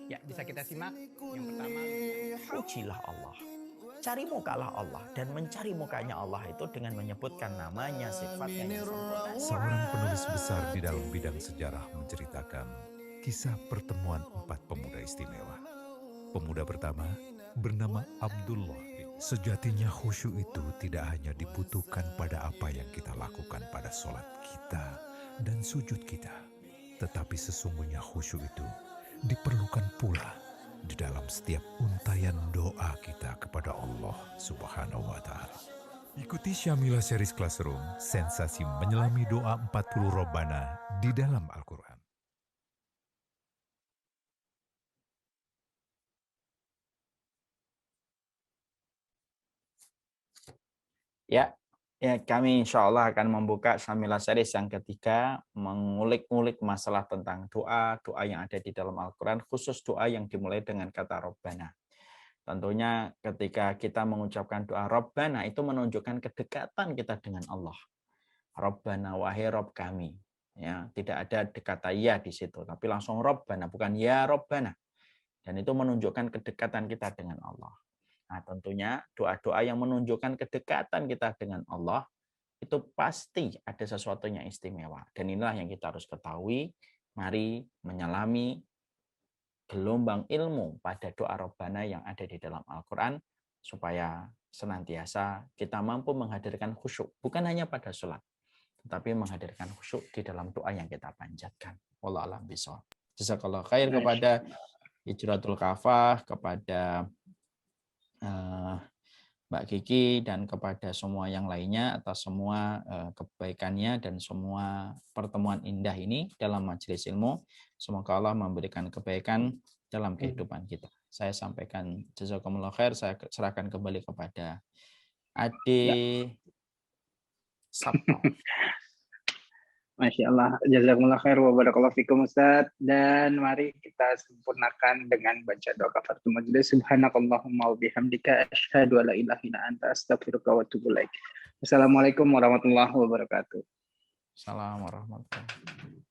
Ya, bisa kita simak. Yang pertama, pujilah Allah. Cari mukalah Allah, dan mencari mukanya Allah itu dengan menyebutkan namanya, sifatnya yang sempurna. Seorang penulis besar di dalam bidang sejarah menceritakan kisah pertemuan 4 pemuda istimewa. Pemuda pertama bernama Abdullah. Sejatinya khusyuk itu tidak hanya dibutuhkan pada apa yang kita lakukan pada sholat kita dan sujud kita, tetapi sesungguhnya khusyuk itu diperlukan pula di dalam setiap untayan doa kita kepada Allah Subhanahu wa Ta'ala. Ikuti Syamila Series Classroom, sensasi menyelami doa 40 Robbana di dalam Al-Quran. Ya, kami insya Allah akan membuka Syamila Series yang ketiga, mengulik-ngulik masalah tentang doa yang ada di dalam Al-Quran, khusus doa yang dimulai dengan kata Robbana. Tentunya ketika kita mengucapkan doa Robbana itu menunjukkan kedekatan kita dengan Allah. Robbana, wahai Rob kami. Ya, tidak ada kata ya di situ, tapi langsung Robbana, bukan ya Robbana. Dan itu menunjukkan kedekatan kita dengan Allah. Nah, tentunya doa-doa yang menunjukkan kedekatan kita dengan Allah itu pasti ada sesuatu yang istimewa. Dan inilah yang kita harus ketahui. Mari menyelami gelombang ilmu pada doa Robbana yang ada di dalam Al-Quran supaya senantiasa kita mampu menghadirkan khusyuk. Bukan hanya pada sholat, tetapi menghadirkan khusyuk di dalam doa yang kita panjatkan. Wallahu a'lam bishawab. Jazakallahu khair kepada Hijratul Kafah, kepada Mbak Kiki, dan kepada semua yang lainnya atas semua kebaikannya dan semua pertemuan indah ini dalam majelis ilmu. Semoga Allah memberikan kebaikan dalam kehidupan kita. Saya sampaikan jazakumullah khair, saya serahkan kembali kepada Ade Sabto. Masya Allah, jazakumullah khair wa barakallahu fikum Ustaz. Dan mari kita sempurnakan dengan baca doa kafaratul majlis. Subhanakallahumma wa bihamdika asyhadu an la ilaha illa anta astaghfiruka wa atubu ilaik. Wassalamualaikum warahmatullahi wabarakatuh. Assalamualaikum warahmatullahi wabarakatuh.